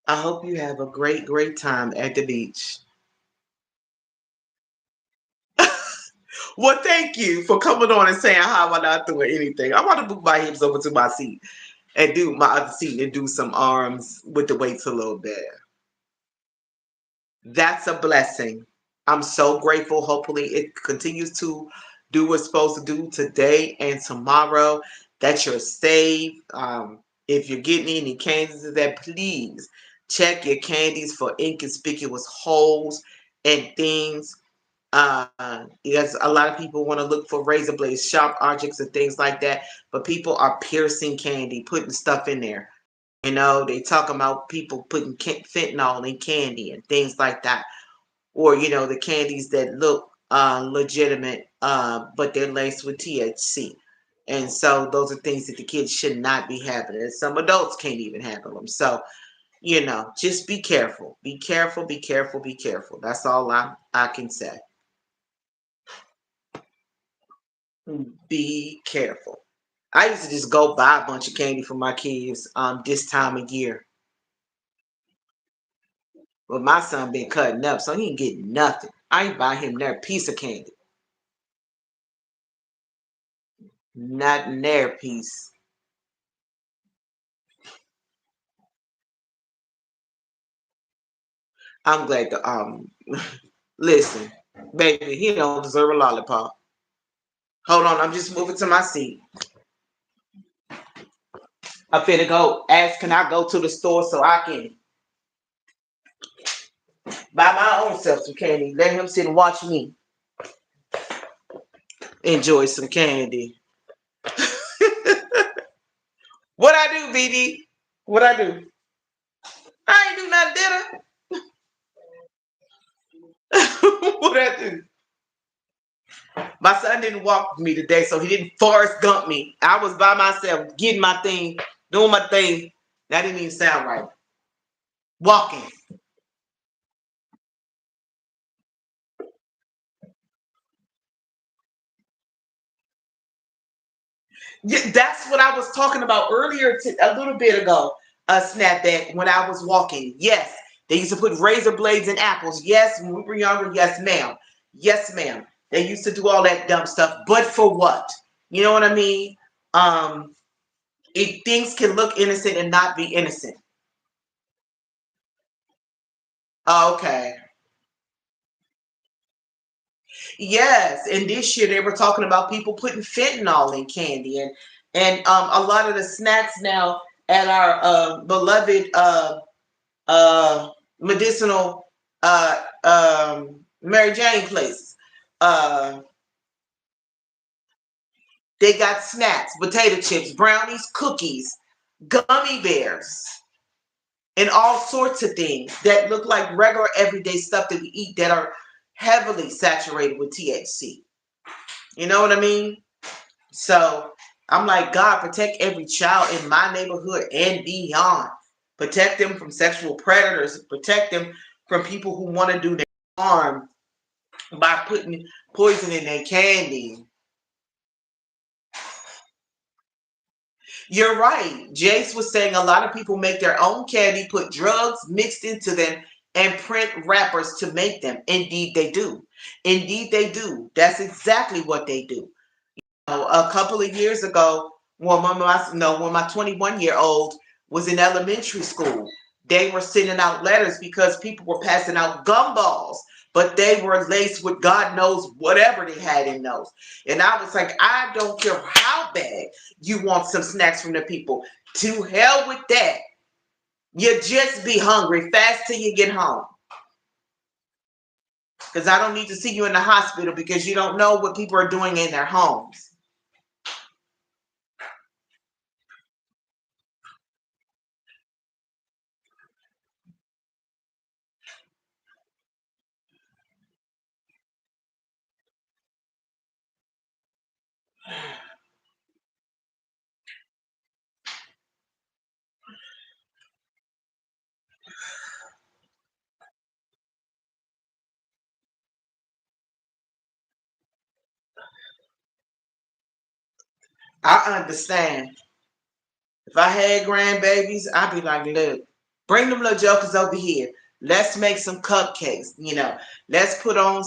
I hope you have a great, great time at the beach. Well, thank you for coming on and saying how am I not doing anything. I want to move my hips over to my seat and do my other seat and do some arms with the weights a little bit. That's a blessing. I'm so grateful. Hopefully, it continues to do what's supposed to do today and tomorrow. That you're safe. If you're getting any candies, that please check your candies for inconspicuous holes and things. Because a lot of people want to look for razor blades, sharp objects, and things like that. But people are piercing candy, putting stuff in there. They talk about people putting fentanyl in candy and things like that. or the candies that look legitimate, but they're laced with THC. And so those are things that the kids should not be having, and some adults can't even handle them. So just be careful, be careful, be careful, be careful. That's all I can say. Be careful. I used to just go buy a bunch of candy for my kids this time of year. But my son been cutting up, so he ain't getting nothing. I ain't buy him their piece of candy. Not their piece. I'm glad to listen, baby, he don't deserve a lollipop. Hold on, I'm just moving to my seat. I finna go ask, can I go to the store so I can buy my own self some candy? Let him sit and watch me enjoy some candy. What I do, BD? What I do? I ain't do nothing, did I? What I do? My son didn't walk with me today, so he didn't Forrest Gump me. I was by myself, getting my thing, doing my thing. That didn't even sound right. Walking. Yeah, that's what I was talking about earlier, a little bit ago. A snapback when I was walking. Yes, they used to put razor blades in apples. Yes, when we were younger. Yes, ma'am. Yes, ma'am. They used to do all that dumb stuff. But for what? You know what I mean? Um, things can look innocent and not be innocent. Okay. Yes, and this year they were talking about people putting fentanyl in candy, and a lot of the snacks now at our beloved uh, medicinal Mary Jane places. Uh, they got snacks, potato chips, brownies, cookies, gummy bears, and all sorts of things that look like regular everyday stuff that we eat that are heavily saturated with THC. You know what I mean? So I'm like, God, protect every child in my neighborhood and beyond. Protect them from sexual predators. Protect them from people who want to do their harm by putting poison in their candy. You're right. Jace was saying a lot of people make their own candy, put drugs mixed into them, and print wrappers to make them. Indeed, they do. Indeed, they do. That's exactly what they do. A couple of years ago, when my 21-year-old was in elementary school, they were sending out letters because people were passing out gumballs, but they were laced with God knows whatever they had in those. And I was like, I don't care how bad you want some snacks from the people. To hell with that. You just be hungry fast till you get home. Because I don't need to see you in the hospital because you don't know what people are doing in their homes. I understand. If I had grandbabies, I'd be like, look, bring them little jokers over here. Let's make some cupcakes. Let's put on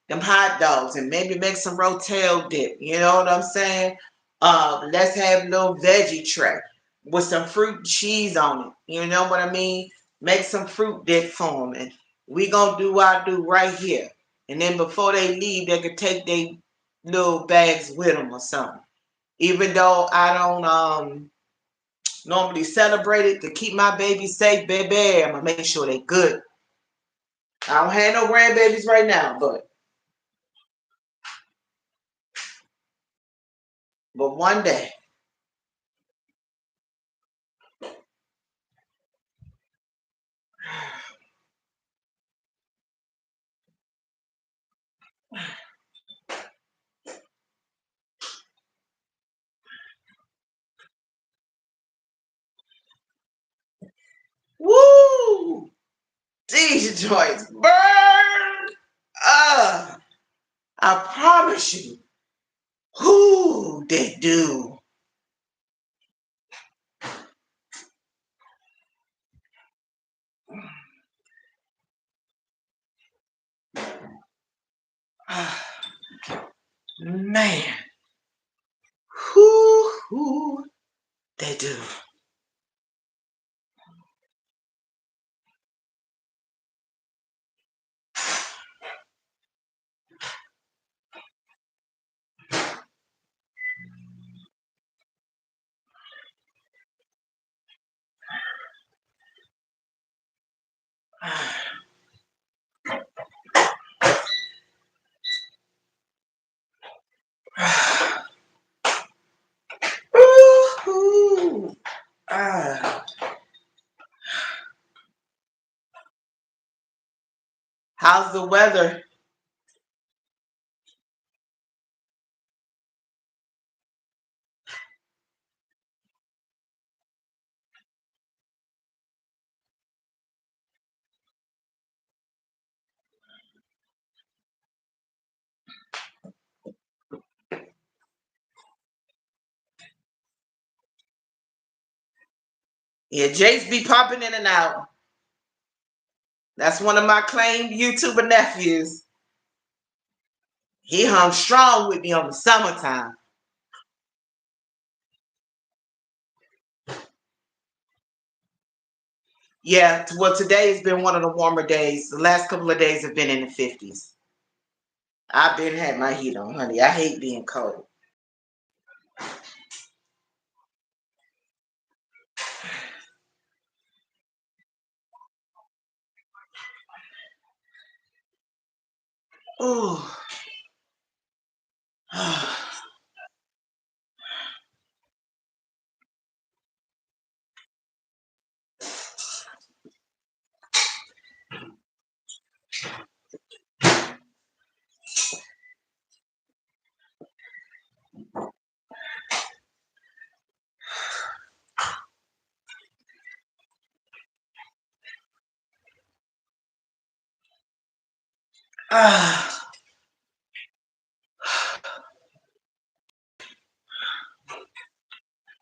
them hot dogs and maybe make some rotel dip. You know what I'm saying? Let's have a little veggie tray with some fruit and cheese on it. You know what I mean? Make some fruit dip for them. And we gonna do what I do right here. And then before they leave, they could take their little bags with them or something. Even though I don't normally celebrate it to keep my babies safe, baby. I'm gonna make sure they good. I don't have no grandbabies right now, but one day. Woo! These joints burn. I promise you. Whoo, they do. Man. Whoo, they do. Woo-hoo. Ah. How's the weather? Yeah, Jace be popping in and out. That's one of my claimed YouTuber nephews. He hung strong with me on the summertime. Yeah, well, today has been one of the warmer days. The last couple of days have been in the 50s. I've been had my heat on, honey. I hate being cold. Ooh.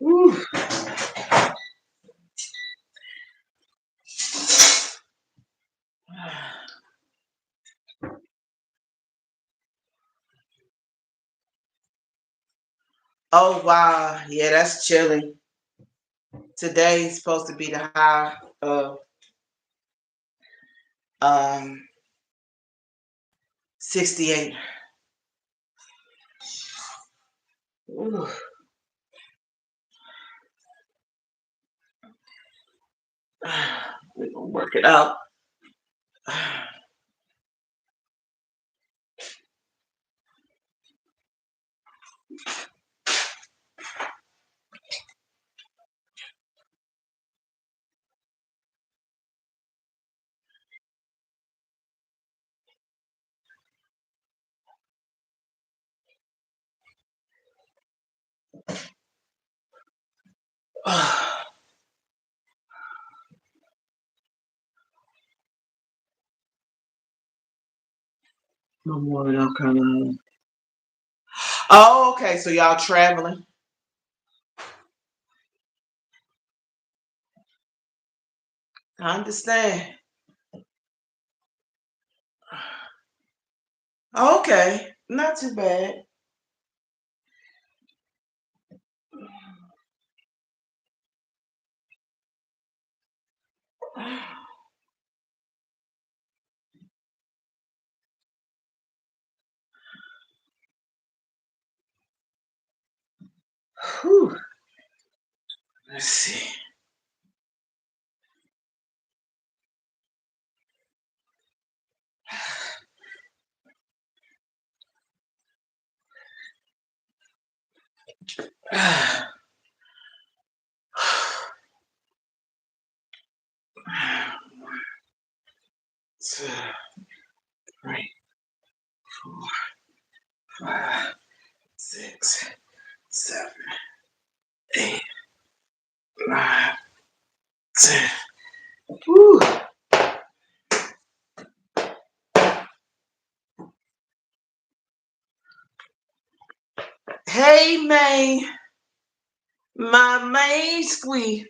Ooh. Oh wow, yeah, that's chilly. Today's supposed to be the high of 68. Ooh. We're gonna work it out. No more than I'm coming. Oh, okay. So y'all traveling? I understand. Okay, not too bad. Whew. Let's see. Two, three, 4, 5, 6, 7, 8, 9, 10. Woo. Hey, May. My main squeak.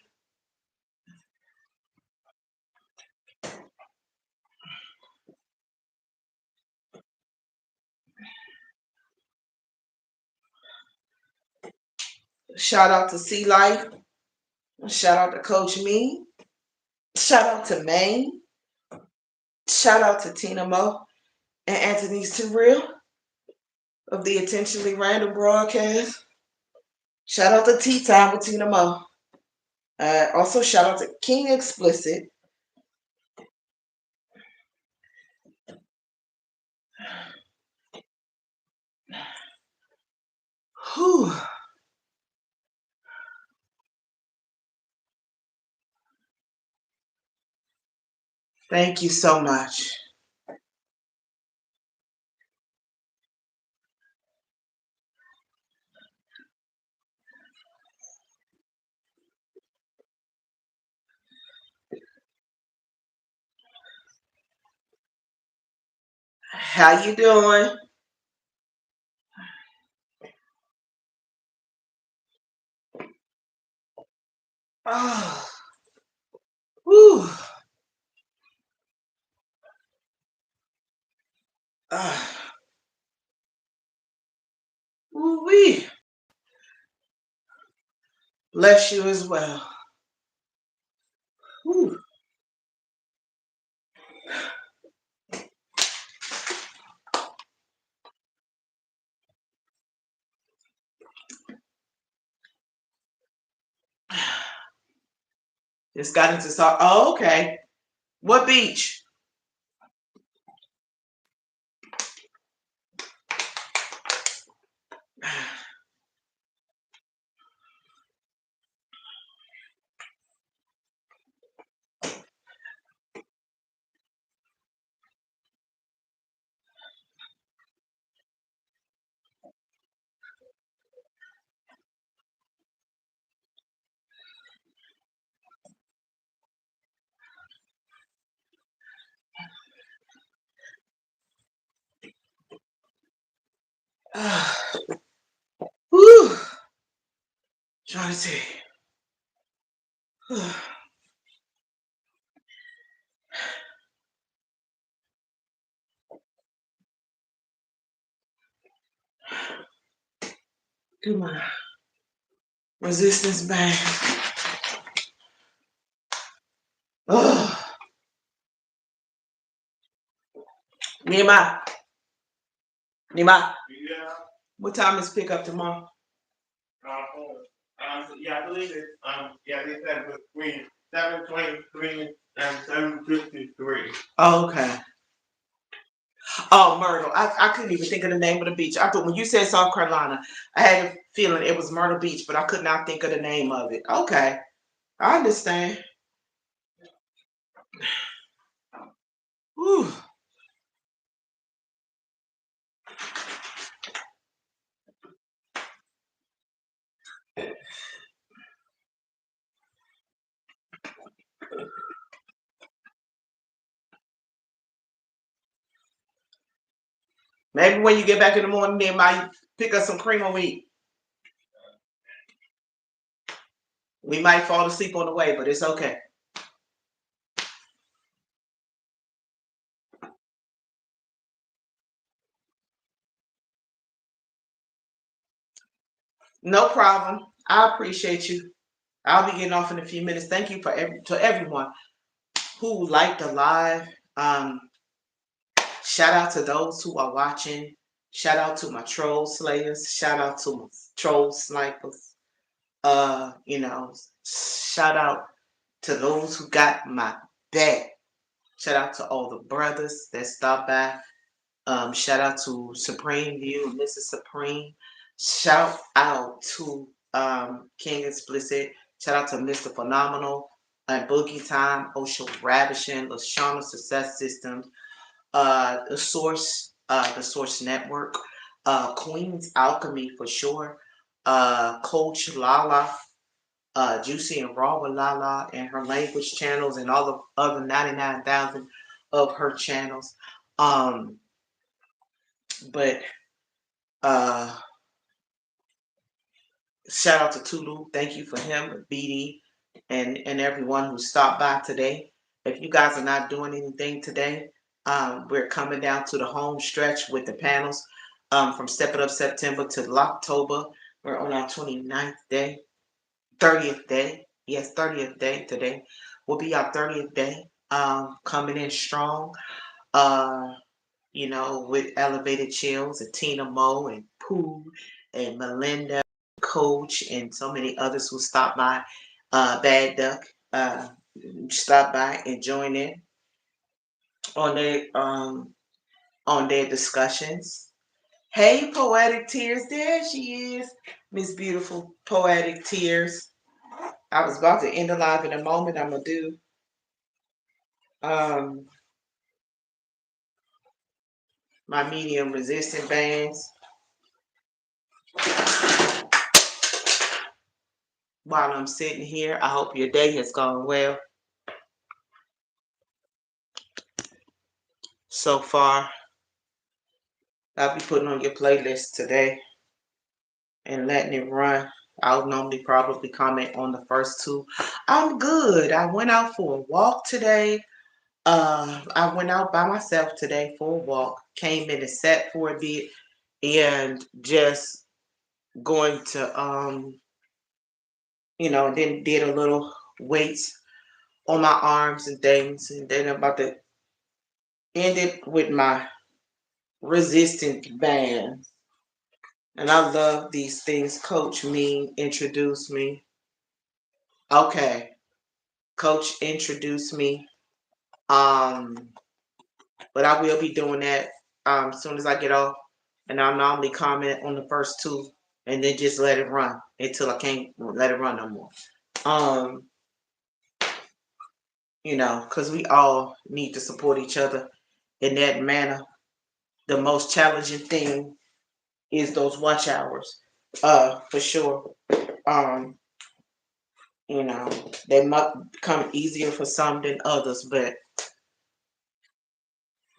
Shout out to Sea Life. Shout out to Coach Me. Shout out to May. Shout out to Tina Mo and Anthony's Too Real of the Intentionally Random broadcast. Shout out to Tea Time with Tina Mo. Also, shout out to King Explicit. Whew. Thank you so much. How you doing? Oh, whew. Woo-wee. Bless you as well. Whew. Just got into talk. Oh, okay. What beach? Whew. Trying to see. Do my resistance band. Oh, Nehemiah. Nehemiah. Yeah. What time is pickup tomorrow? Yeah, I believe it. Yeah, they said between 7:23 and 7:53. Oh, okay. Oh, Myrtle. I couldn't even think of the name of the beach. I thought when you said South Carolina, I had a feeling it was Myrtle Beach, but I could not think of the name of it. Okay. I understand. Whew. Maybe when you get back in the morning, they might pick up some cream of wheat. We might fall asleep on the way, but it's okay. No problem. I appreciate you. I'll be getting off in a few minutes. Thank you to everyone who liked the live. Shout out to those who are watching. Shout out to my troll slayers. Shout out to my troll snipers. Shout out to those who got my back. Shout out to all the brothers that stopped by. Shout out to Supreme View and Mrs. Supreme. Shout out to King Explicit. Shout out to Mr. Phenomenal and Boogie Time, Ocean Ravishing, Lashana Success Systems, The Source, the Source Network, Queen's Alchemy for sure, Coach Lala, Juicy and Raw with Lala and her language channels and all the other 99,000 of her channels. Um, but uh, shout out to Tulu. Thank you for him, BD, and everyone who stopped by today. If you guys are not doing anything today, we're coming down to the home stretch with the panels from Step It Up September to October. We're on our 29th day, 30th day. Yes, 30th day today will be our 30th day. Coming in strong. Uh, with Elevated Chills and Tina Moe and Pooh and Melinda, Coach, and so many others who stopped by. Bad Duck stopped by and joined in on their discussions. Hey, Poetic Tears, there she is, Miss Beautiful Poetic Tears. I was about to end the live in a moment. I'm gonna do um, my medium resistant bands while I'm sitting here. I hope your day has gone well so far. I'll be putting on your playlist today and letting it run. I'll normally probably comment on the first two. I'm good. I went out for a walk today. I went out by myself today for a walk. Came in and sat for a bit, and just going to then did a little weights on my arms and things, and then I'm about to end it with my resistant band. And I love these things. Coach me, introduce me. Okay, Coach introduced me. Um, but I will be doing that as soon as I get off. And I'll normally comment on the first two and then just let it run until I can't let it run no more. Um, because we all need to support each other in that manner. The most challenging thing is those watch hours. For sure. Um, they might become easier for some than others, but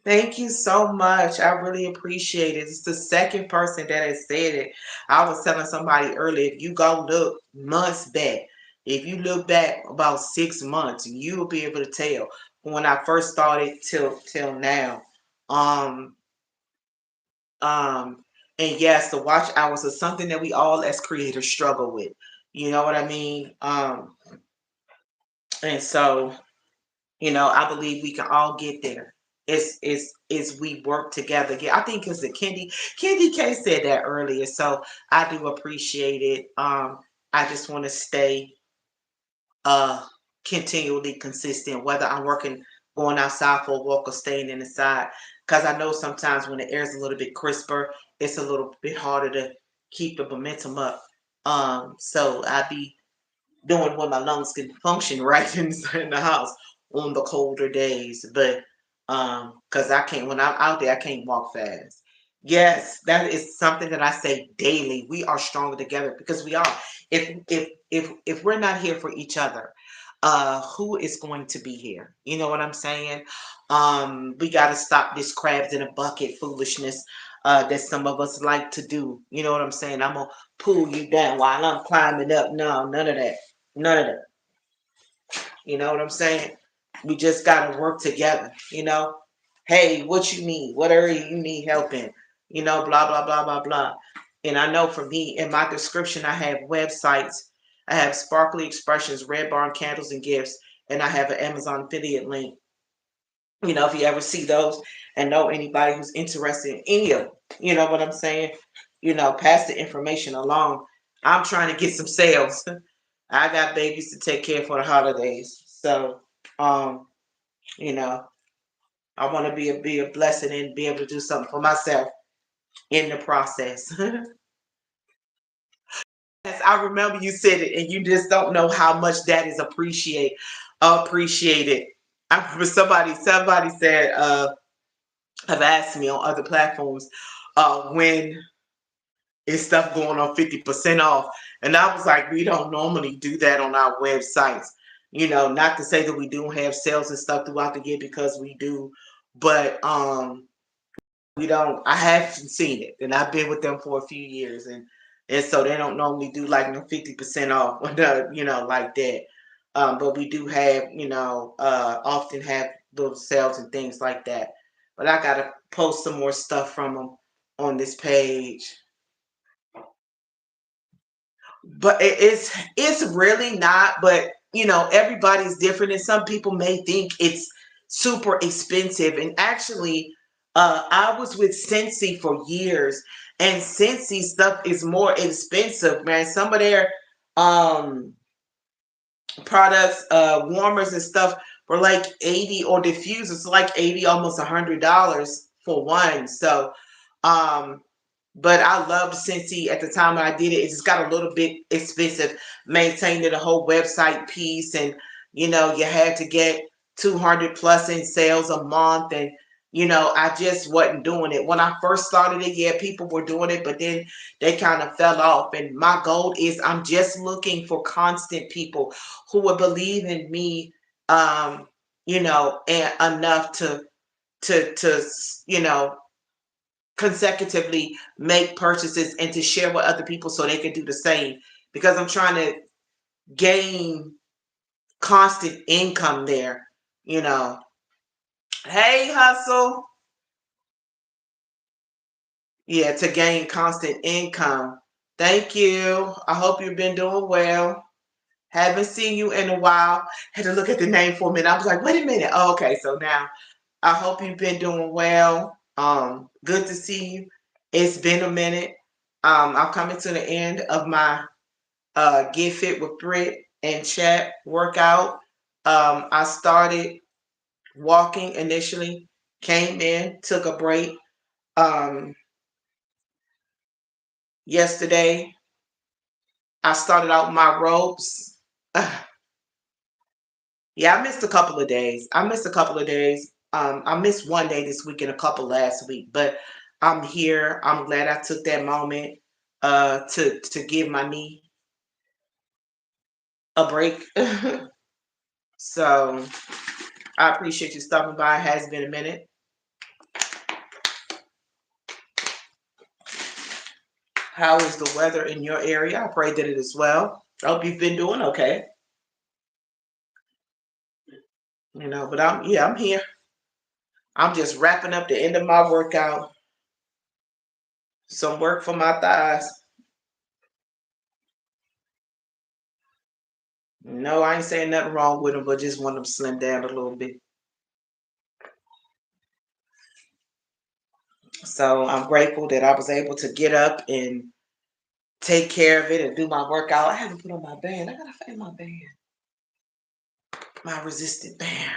thank you so much. I really appreciate it. It's the second person that has said it. I was telling somebody earlier, if you go look months back, if you look back about 6 months, you'll be able to tell when I first started till now. Um, um, and yes, the watch hours are something that we all as creators struggle with. You know what I mean? And so I believe we can all get there. It's we work together. Yeah, I think because the Kendi K said that earlier, so I do appreciate it. I just want to stay uh continually consistent, whether I'm working, going outside for a walk or staying inside. Because I know sometimes when the air is a little bit crisper, it's a little bit harder to keep the momentum up. So I be doing what my lungs can function right in the house on the colder days. But because I can't, when I'm out there, I can't walk fast. Yes, that is something that I say daily. We are stronger together because we are. If we're not here for each other, who is going to be here? You know what I'm saying? We got to stop this crabs in a bucket foolishness that some of us like to do. You know what I'm saying? I'm gonna pull you down while I'm climbing up. No, none of that. None of that. You know what I'm saying? We just gotta work together. Hey, what you need? What area you need help in? Blah blah blah blah blah. And I know for me, in my description, I have websites. I have Sparkly Expressions, Red Barn Candles and Gifts, and I have an Amazon affiliate link. If you ever see those and know anybody who's interested in any of them, you know what I'm saying? Pass the information along. I'm trying to get some sales. I got babies to take care of for the holidays. So, um, you know, I want to be a blessing and be able to do something for myself in the process. Yes, I remember you said it, and you just don't know how much that is appreciated. I remember somebody said, have asked me on other platforms when is stuff going on 50% off. And I was like, we don't normally do that on our websites. Not to say that we don't have sales and stuff throughout the year, because we do, but we don't. I haven't seen it, and I've been with them for a few years, and so they don't normally do like no 50% off, like that. But we do have, often have little sales and things like that. But I gotta post some more stuff from them on this page. But it's really not. But everybody's different, and some people may think it's super expensive. And actually, I was with Scentsy for years, and Scentsy stuff is more expensive, man. Some of their um products, warmers and stuff, were like 80, or diffusers like 80, almost $100 for one. So um but I loved Scentsy at the time when I did it. It just got a little bit expensive maintaining the whole website piece, and you had to get 200 plus in sales a month, and I just wasn't doing it. When I first started it, yeah, people were doing it, but then they kind of fell off. And my goal is, I'm just looking for constant people who would believe in me, and enough to consecutively make purchases and to share with other people so they can do the same, because I'm trying to gain constant income there, you know. Hey, hustle. Yeah, to gain constant income. Thank you. I hope you've been doing well. Haven't seen you in a while. Had to look at the name for a minute. I was like, wait a minute. Oh, okay, so now I hope you've been doing well. Good to see you. It's been a minute. I'm coming to the end of my Get Fit with Britt and Chat workout. I started walking initially, came in, took a break. Um, Yesterday, I started out my ropes. Yeah, I missed a couple of days. I missed one day this week and a couple last week, but I'm here. I'm glad I took that moment to give my knee a break. So I appreciate you stopping by. It has been a minute. How is the weather in your area? I pray that it is well. I hope you've been doing okay. But I'm here. I'm just wrapping up the end of my workout. Some work for my thighs. No, I ain't saying nothing wrong with them, but just want them to slim down a little bit. So I'm grateful that I was able to get up and take care of it and do my workout. I haven't put on my band. I gotta find my band. My resistant band.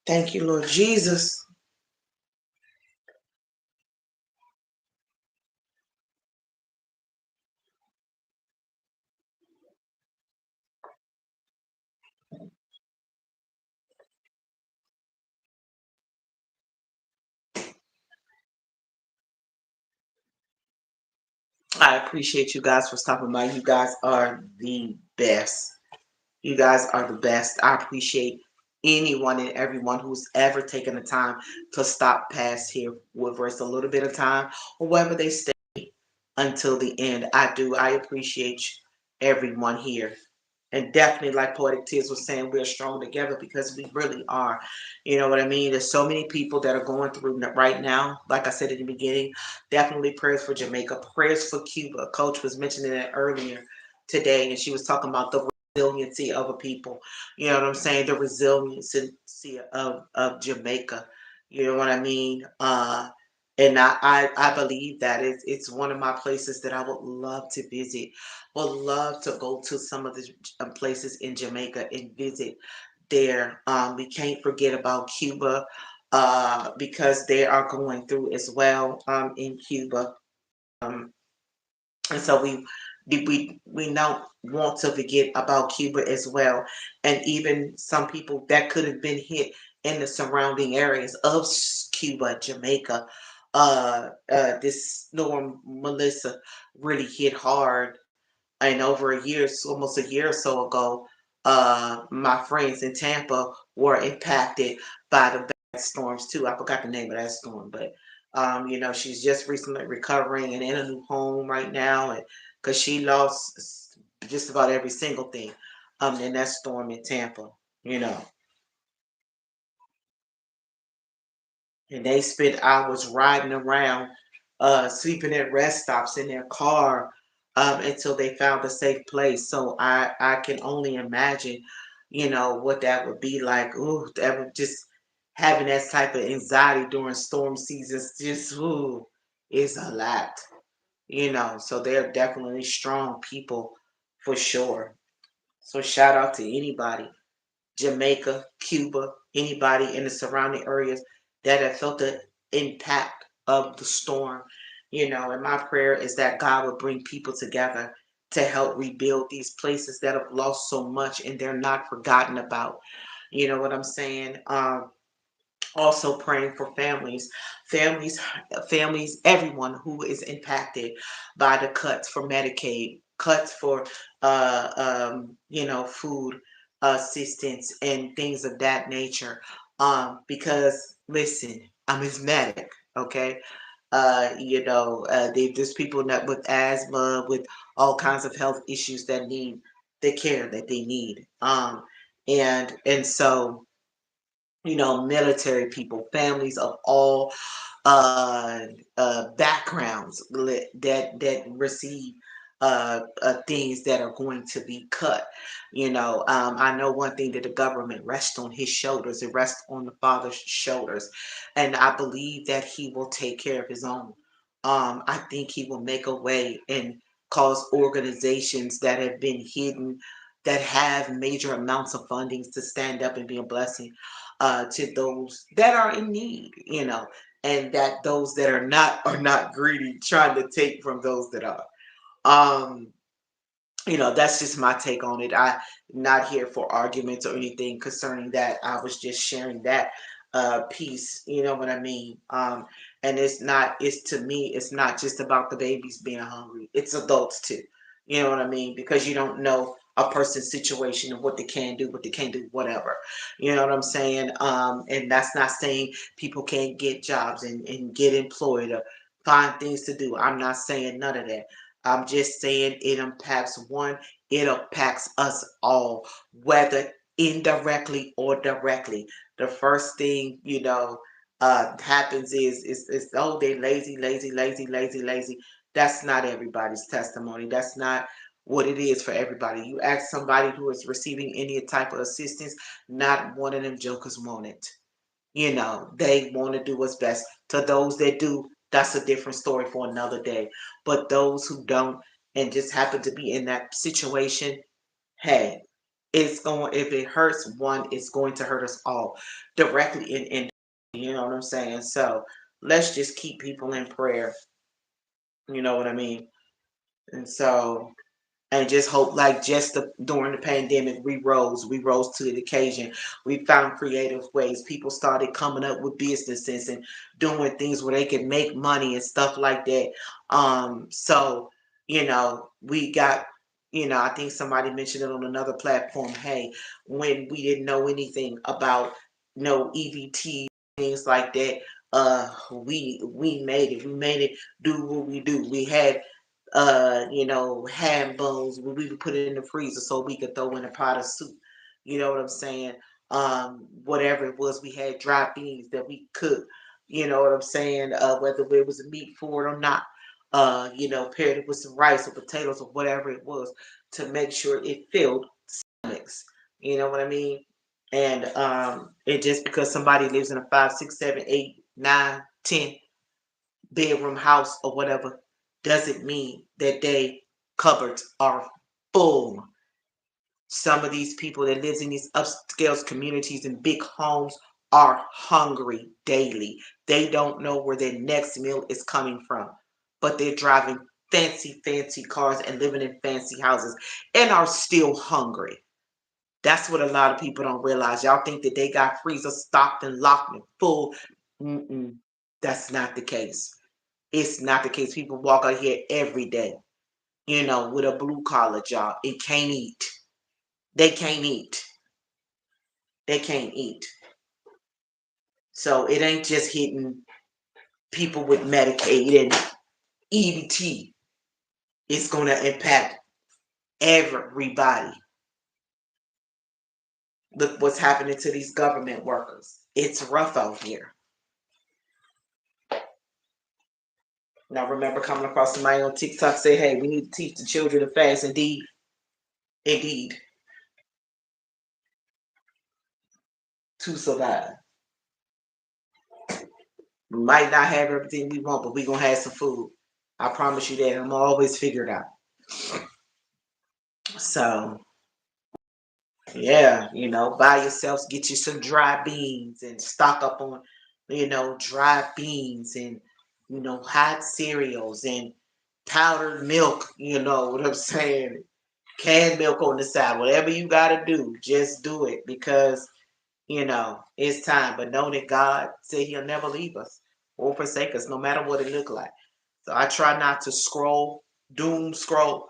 Thank you, Lord Jesus. I appreciate you guys for stopping by. You guys are the best. You guys are the best. I appreciate anyone and everyone who's ever taken the time to stop past here, whether it's a little bit of time or whether they stay until the end. I do. I appreciate everyone here. And definitely, like Poetic Tears was saying, we're strong together because we really are. You know what I mean? There's so many people that are going through right now. Like I said in the beginning, definitely prayers for Jamaica, prayers for Cuba. Coach was mentioning it earlier today, and she was talking about the resiliency of a people. You know what I'm saying? The resiliency of Jamaica. You know what I mean? And I believe that it's one of my places that I would love to visit. Would love to go to some of the places in Jamaica and visit there. We can't forget about Cuba because they are going through as well in Cuba. Um, and so we don't want to forget about Cuba as well. And even some people that could have been hit in the surrounding areas of Cuba, Jamaica. This storm Melissa really hit hard, and over a year, almost a year or so ago, my friends in Tampa were impacted by the bad storms too. I forgot the name of that storm, but she's just recently recovering and in a new home right now, and because she lost just about every single thing, in that storm in Tampa, you know. And they spent hours riding around, sleeping at rest stops in their car, until they found a safe place. So I can only imagine, what that would be like. Ooh, that would just having that type of anxiety during storm seasons, just ooh, is a lot. So they're definitely strong people for sure. So shout out to anybody, Jamaica, Cuba, anybody in the surrounding areas that have felt the impact of the storm. And my prayer is that God would bring people together to help rebuild these places that have lost so much and they're not forgotten about. You know what I'm saying? Also praying for families, families, everyone who is impacted by the cuts for Medicaid, cuts for food assistance and things of that nature. Because listen, I'm asthmatic, okay? There's people that with asthma, with all kinds of health issues that need the care that they need. And so military people, families of all backgrounds that receive things that are going to be cut. I know one thing that the government rests on his shoulders. It rests on the father's shoulders, and I believe that he will take care of his own. I think he will make a way and cause organizations that have been hidden, that have major amounts of fundings, to stand up and be a blessing to those that are in need, and that those that are not greedy, trying to take from those that are. Um, that's just my take on it. I not here for arguments or anything concerning that. I was just sharing that piece, you know what I mean? And it's to me, it's not just about the babies being hungry. It's adults too. You know what I mean? Because you don't know a person's situation and what they can do, what they can't do, whatever. You know what I'm saying? And that's not saying people can't get jobs and get employed or find things to do. I'm not saying none of that. I'm just saying it impacts one, it impacts us all, whether indirectly or directly. The first thing, happens is oh, they lazy, lazy, lazy, lazy, lazy. That's not everybody's testimony. That's not what it is for everybody. You ask somebody who is receiving any type of assistance, not one of them jokers want it. They want to do what's best. To those that do, that's a different story for another day. But those who don't and just happen to be in that situation, hey, if it hurts one, it's going to hurt us all directly in you know what I'm saying? So let's just keep people in prayer. You know what I mean? And so and just hope like during the pandemic we rose to the occasion. We found creative ways. People started coming up with businesses and doing things where they could make money and stuff like that. So we got, I think somebody mentioned it on another platform. Hey, when we didn't know anything about no EVT, things like that, we made it. We made it do what we do. We had ham bones we would put it in the freezer so we could throw in a pot of soup. You know what I'm saying? Whatever it was, we had dry beans that we cooked. You know what I'm saying? Whether it was a meat for it or not. Paired it with some rice or potatoes or whatever it was to make sure it filled stomachs. You know what I mean? And it just because somebody lives in a 5, 6, 7, 8, 9, 10 bedroom house or whatever doesn't mean that they cupboards are full. Some of these people that lives in these upscale communities and big homes are hungry daily. They don't know where their next meal is coming from, but they're driving fancy, fancy cars and living in fancy houses and are still hungry. That's what a lot of people don't realize. Y'all think that they got freezers stocked and locked and full. Mm-mm. That's not the case. It's not the case. People walk out here every day, with a blue collar job. It can't eat. They can't eat. They can't eat. So it ain't just hitting people with Medicaid and EBT. It's going to impact everybody. Look what's happening to these government workers. It's rough out here. Now remember coming across somebody on TikTok say, hey, we need to teach the children to fast. Indeed. Indeed. To survive. We might not have everything we want, but we're going to have some food. I promise you that. I'm going to always figure it out. So, yeah, buy yourselves, get you some dry beans and stock up on, dry beans and, hot cereals and powdered milk, you know what I'm saying? Canned milk on the side. Whatever you got to do, just do it because, it's time. But know that God said he'll never leave us or forsake us, no matter what it look like. So I try not to doom scroll,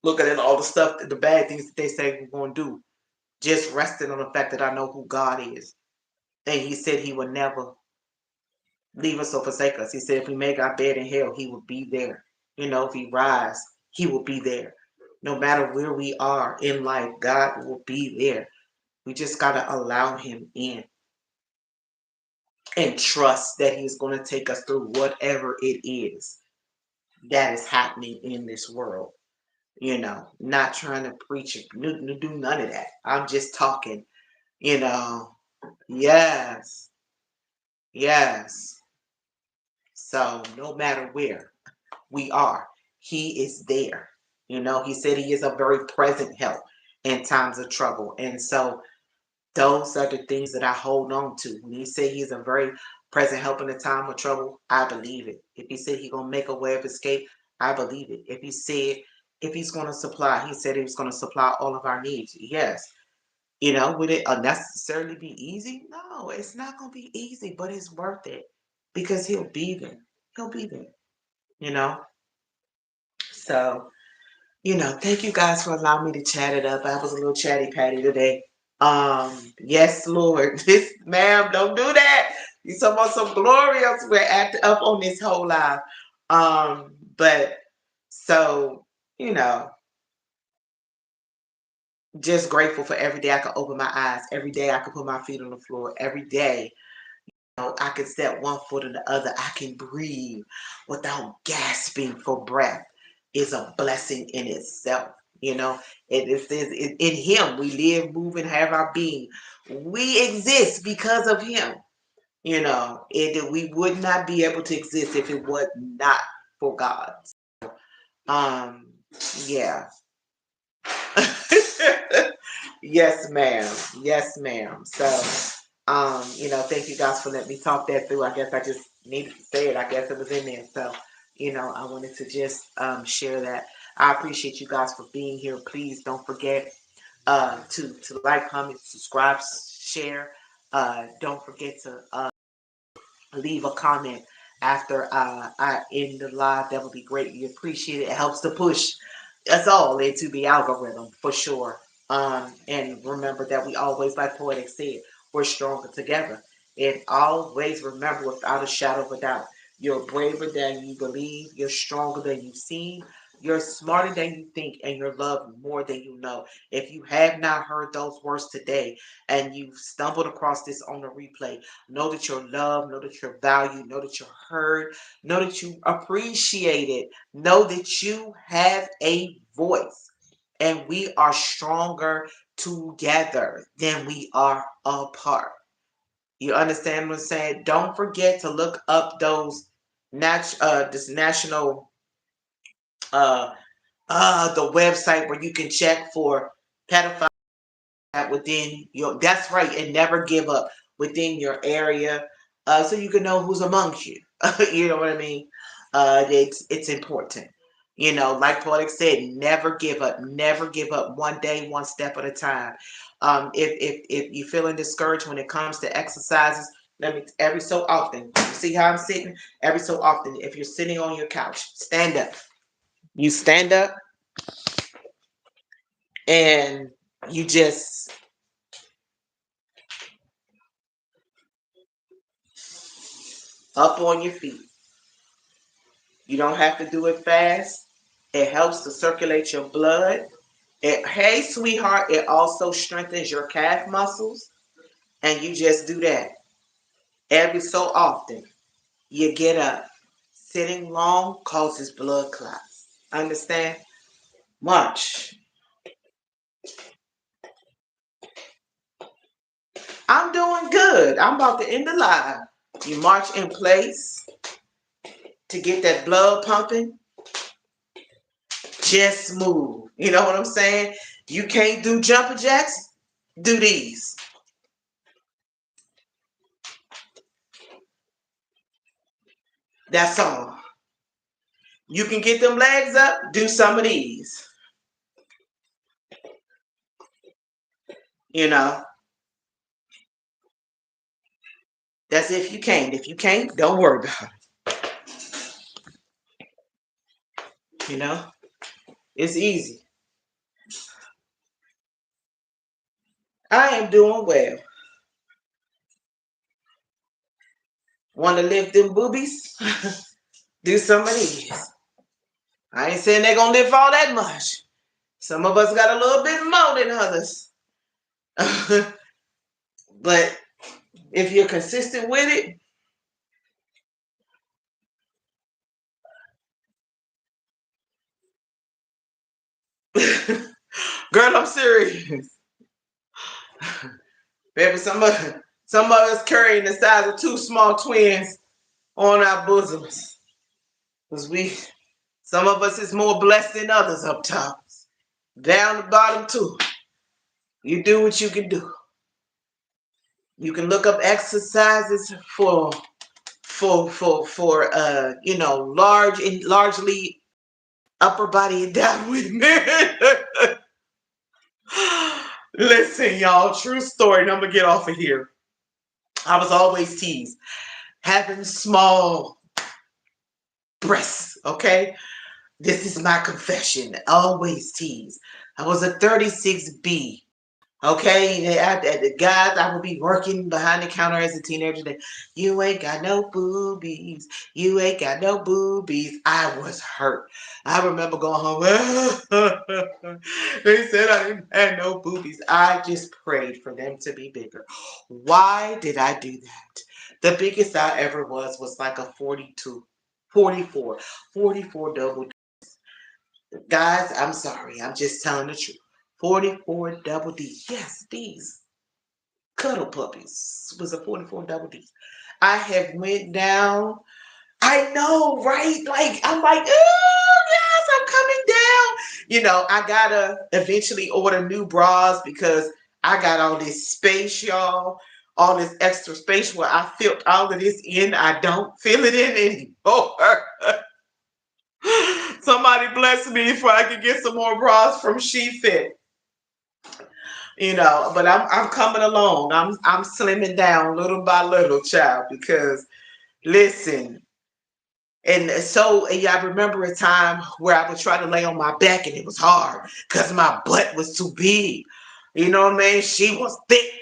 looking at all the stuff, the bad things that they say we're going to do. Just resting on the fact that I know who God is. And he said he would never leave us or forsake us. He said if we make our bed in hell, he will be there. If we rise, he will be there. No matter where we are in life, God will be there. We just got to allow him in and trust that he's going to take us through whatever it is that is happening in this world. Not trying to preach, do none of that. I'm just talking, you know. Yes, yes. So no matter where we are, he is there. He said he is a very present help in times of trouble. And so those are the things that I hold on to. When he said he's a very present help in the time of trouble, I believe it. If he said he's gonna make a way of escape, I believe it. If he's gonna supply, he said he was gonna supply all of our needs. Yes. Would it necessarily be easy? No, it's not gonna be easy, but it's worth it because he'll be there. He'll be there. You know. So thank you guys for allowing me to chat it up. I was a little chatty patty today. Yes, Lord. This, ma'am, don't do that. You talking about some glorious. We're acting up on this whole life. But so, you know, just grateful for every day I can open my eyes. Every day I can put my feet on the floor. Every day I can step one foot in the other. I can breathe without gasping for breath. Is a blessing in itself. It says in Him we live, move, and have our being. We exist because of Him. We would not be able to exist if it was not for God. Um, yeah. Yes, ma'am. Yes, ma'am. So, thank you guys for letting me talk that through. I guess I just needed to say it. I guess it was in there. So, I wanted to just share that. I appreciate you guys for being here. Please don't forget to like, comment, subscribe, share. Don't forget to leave a comment after I end the live. That would be greatly appreciated. It helps to push us all into the algorithm for sure. And remember that we always, like Poetic said, we're stronger together. And always remember, without a shadow of a doubt, you're braver than you believe, you're stronger than you seem, you're smarter than you think, and you're loved more than you know. If you have not heard those words today and you've stumbled across this on the replay, know that you're loved, know that you're valued, know that you're heard, know that you appreciate it, know that you have a voice. And we are stronger together than we are apart. You understand what I'm saying? Don't forget to look up those this national the website where you can check for pedophiles within your, that's right, and never give up within your area, so you can know who's amongst you. You know what I mean? It's important. Like Poetic said, never give up, never give up, one day, one step at a time. If you're feeling discouraged when it comes to exercises, let me every so often. You see how I'm sitting? Every so often, if you're sitting on your couch, stand up. You stand up and you just up on your feet. You don't have to do it fast. It helps to circulate your blood. Hey, sweetheart, it also strengthens your calf muscles. And you just do that every so often. You get up. Sitting long causes blood clots. Understand? March. I'm doing good. I'm about to end the live. You march in place to get that blood pumping. Just move. You know what I'm saying? You can't do jumper jacks? Do these. That's all. You can get them legs up? Do some of these. You know, that's if you can. If you can't, don't worry about it. You know, it's easy. I am doing well. Want to lift them boobies? Do some of these. I ain't saying they're going to lift all that much. Some of us got a little bit more than others. But if you're consistent with it, girl, I'm serious. Baby, some of us carrying the size of two small twins on our bosoms. Because some of us is more blessed than others up top. Down the bottom too. You do what you can do. You can look up exercises for largely upper body endowment men. Listen, y'all, true story, and I'm gonna get off of here. I was always teased having small breasts, okay? This is my confession. Always teased. I was a 36B. Okay, the guys I would be working behind the counter as a teenager. That you ain't got no boobies. You ain't got no boobies. I was hurt. I remember going home. They said I didn't have no boobies. I just prayed for them to be bigger. Why did I do that? The biggest I ever was like a 42, 44, 44 double. Guys, I'm sorry. I'm just telling the truth. 44 double D. Yes, these cuddle puppies was a 44 double D. I have went down. I know, right? Like, I'm like, oh, yes, I'm coming down. I gotta eventually order new bras because I got all this space, y'all. All this extra space where I filled all of this in. I don't feel it in anymore. Somebody bless me if I can get some more bras from She Fit. But I'm coming along. I'm slimming down little by little, child, because listen, and so yeah, I remember a time where I would try to lay on my back and it was hard because my butt was too big. You know what I mean? She was thick,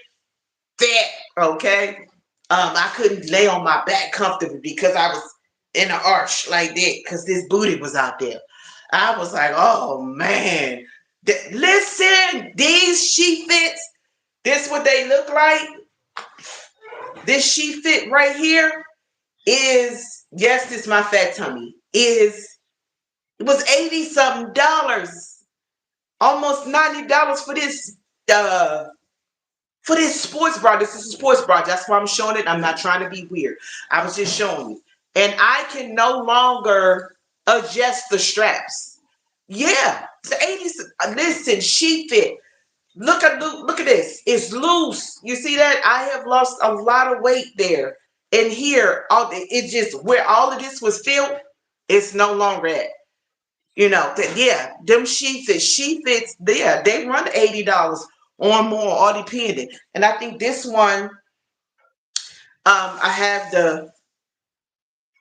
okay? I couldn't lay on my back comfortably because I was in an arch like that because this booty was out there. I was like, oh man. Listen, these She Fits, this what they look like. This She Fit right here is, yes, this my fat tummy. It was 80 something dollars. Almost $90 uh for this sports bra. This is a sports bra. That's why I'm showing it. I'm not trying to be weird. I was just showing you. And I can no longer adjust the straps. Yeah, it's 80. Listen, She Fit. Look at this. It's loose. You see that? I have lost a lot of weight there. And here, it just where all of this was filled, it's no longer at. Yeah, them She Fits. She Fits, yeah, they run $80 on more, all dependent. And I think this one, I have the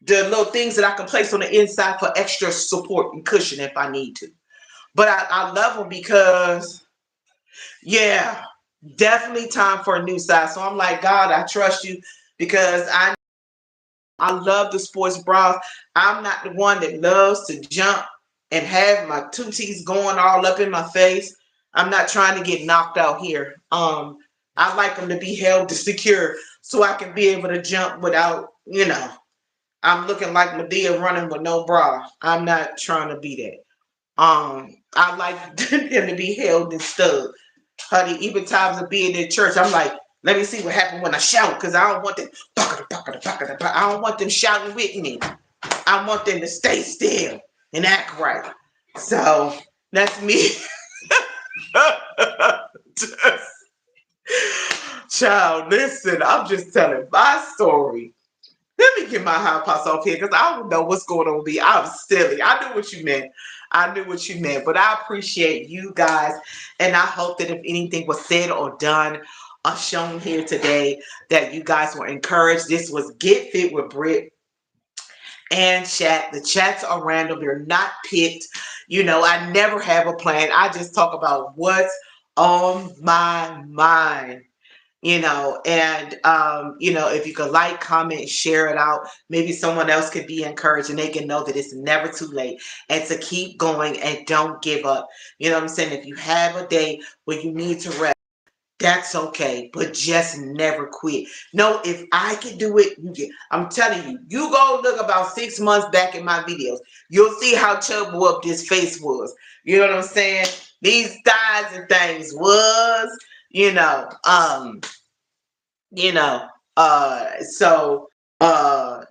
little things that I can place on the inside for extra support and cushion if I need to. But I love them because, yeah, definitely time for a new size. So I'm like, God, I trust you because I love the sports bras. I'm not the one that loves to jump and have my tooties going all up in my face. I'm not trying to get knocked out here. I like them to be held to secure so I can be able to jump without, I'm looking like Medea running with no bra. I'm not trying to be that. I like them to be held and stuck. Honey, even times of being in church, I'm like, let me see what happened when I shout, because I don't want them, I don't want them shouting with me. I want them to stay still and act right. So that's me. Child, listen, I'm just telling my story. Let me get my high pops off here because I don't know what's going on with me. I'm silly. I knew what you meant. I knew what you meant. But I appreciate you guys. And I hope that if anything was said or done or shown here today, that you guys were encouraged. This was Get Fit with Britt and chat. The chats are random. They're not picked. I never have a plan. I just talk about what's on my mind. If you could like, comment, share it out, maybe someone else could be encouraged and they can know that it's never too late and to keep going and don't give up. You know what I'm saying? If you have a day where you need to rest, that's okay, but just never quit. No, if I can do it, you can. I'm telling you, you go look about 6 months back in my videos. You'll see how chubby up this face was. You know what I'm saying? These thighs and things was, you know, um, you know, so, uh,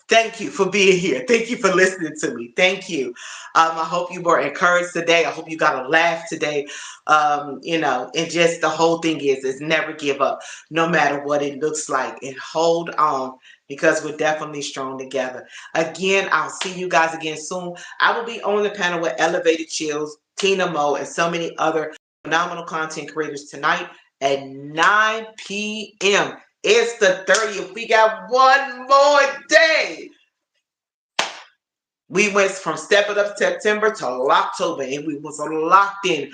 thank you for being here. Thank you for listening to me. Thank you. I hope you were encouraged today. I hope you got a laugh today. And just the whole thing is never give up, no matter what it looks like, and hold on because we're definitely strong together. Again, I'll see you guys again soon. I will be on the panel with Elevated Chills, Tina Mo, and so many other phenomenal content creators tonight at 9 p.m. It's the 30th. We got one more day. We went from stepping up September to October, and we was locked in,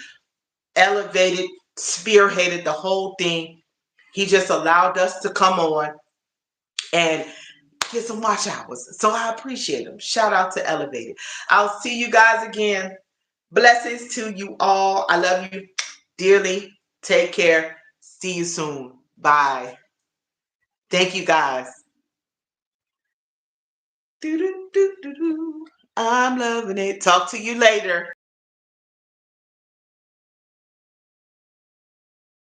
elevated, spearheaded the whole thing. He just allowed us to come on and get some watch hours. So I appreciate him. Shout out to Elevated. I'll see you guys again. Blessings to you all. I love you dearly. Take care. See you soon. Bye. Thank you guys. I'm loving it. Talk to you later.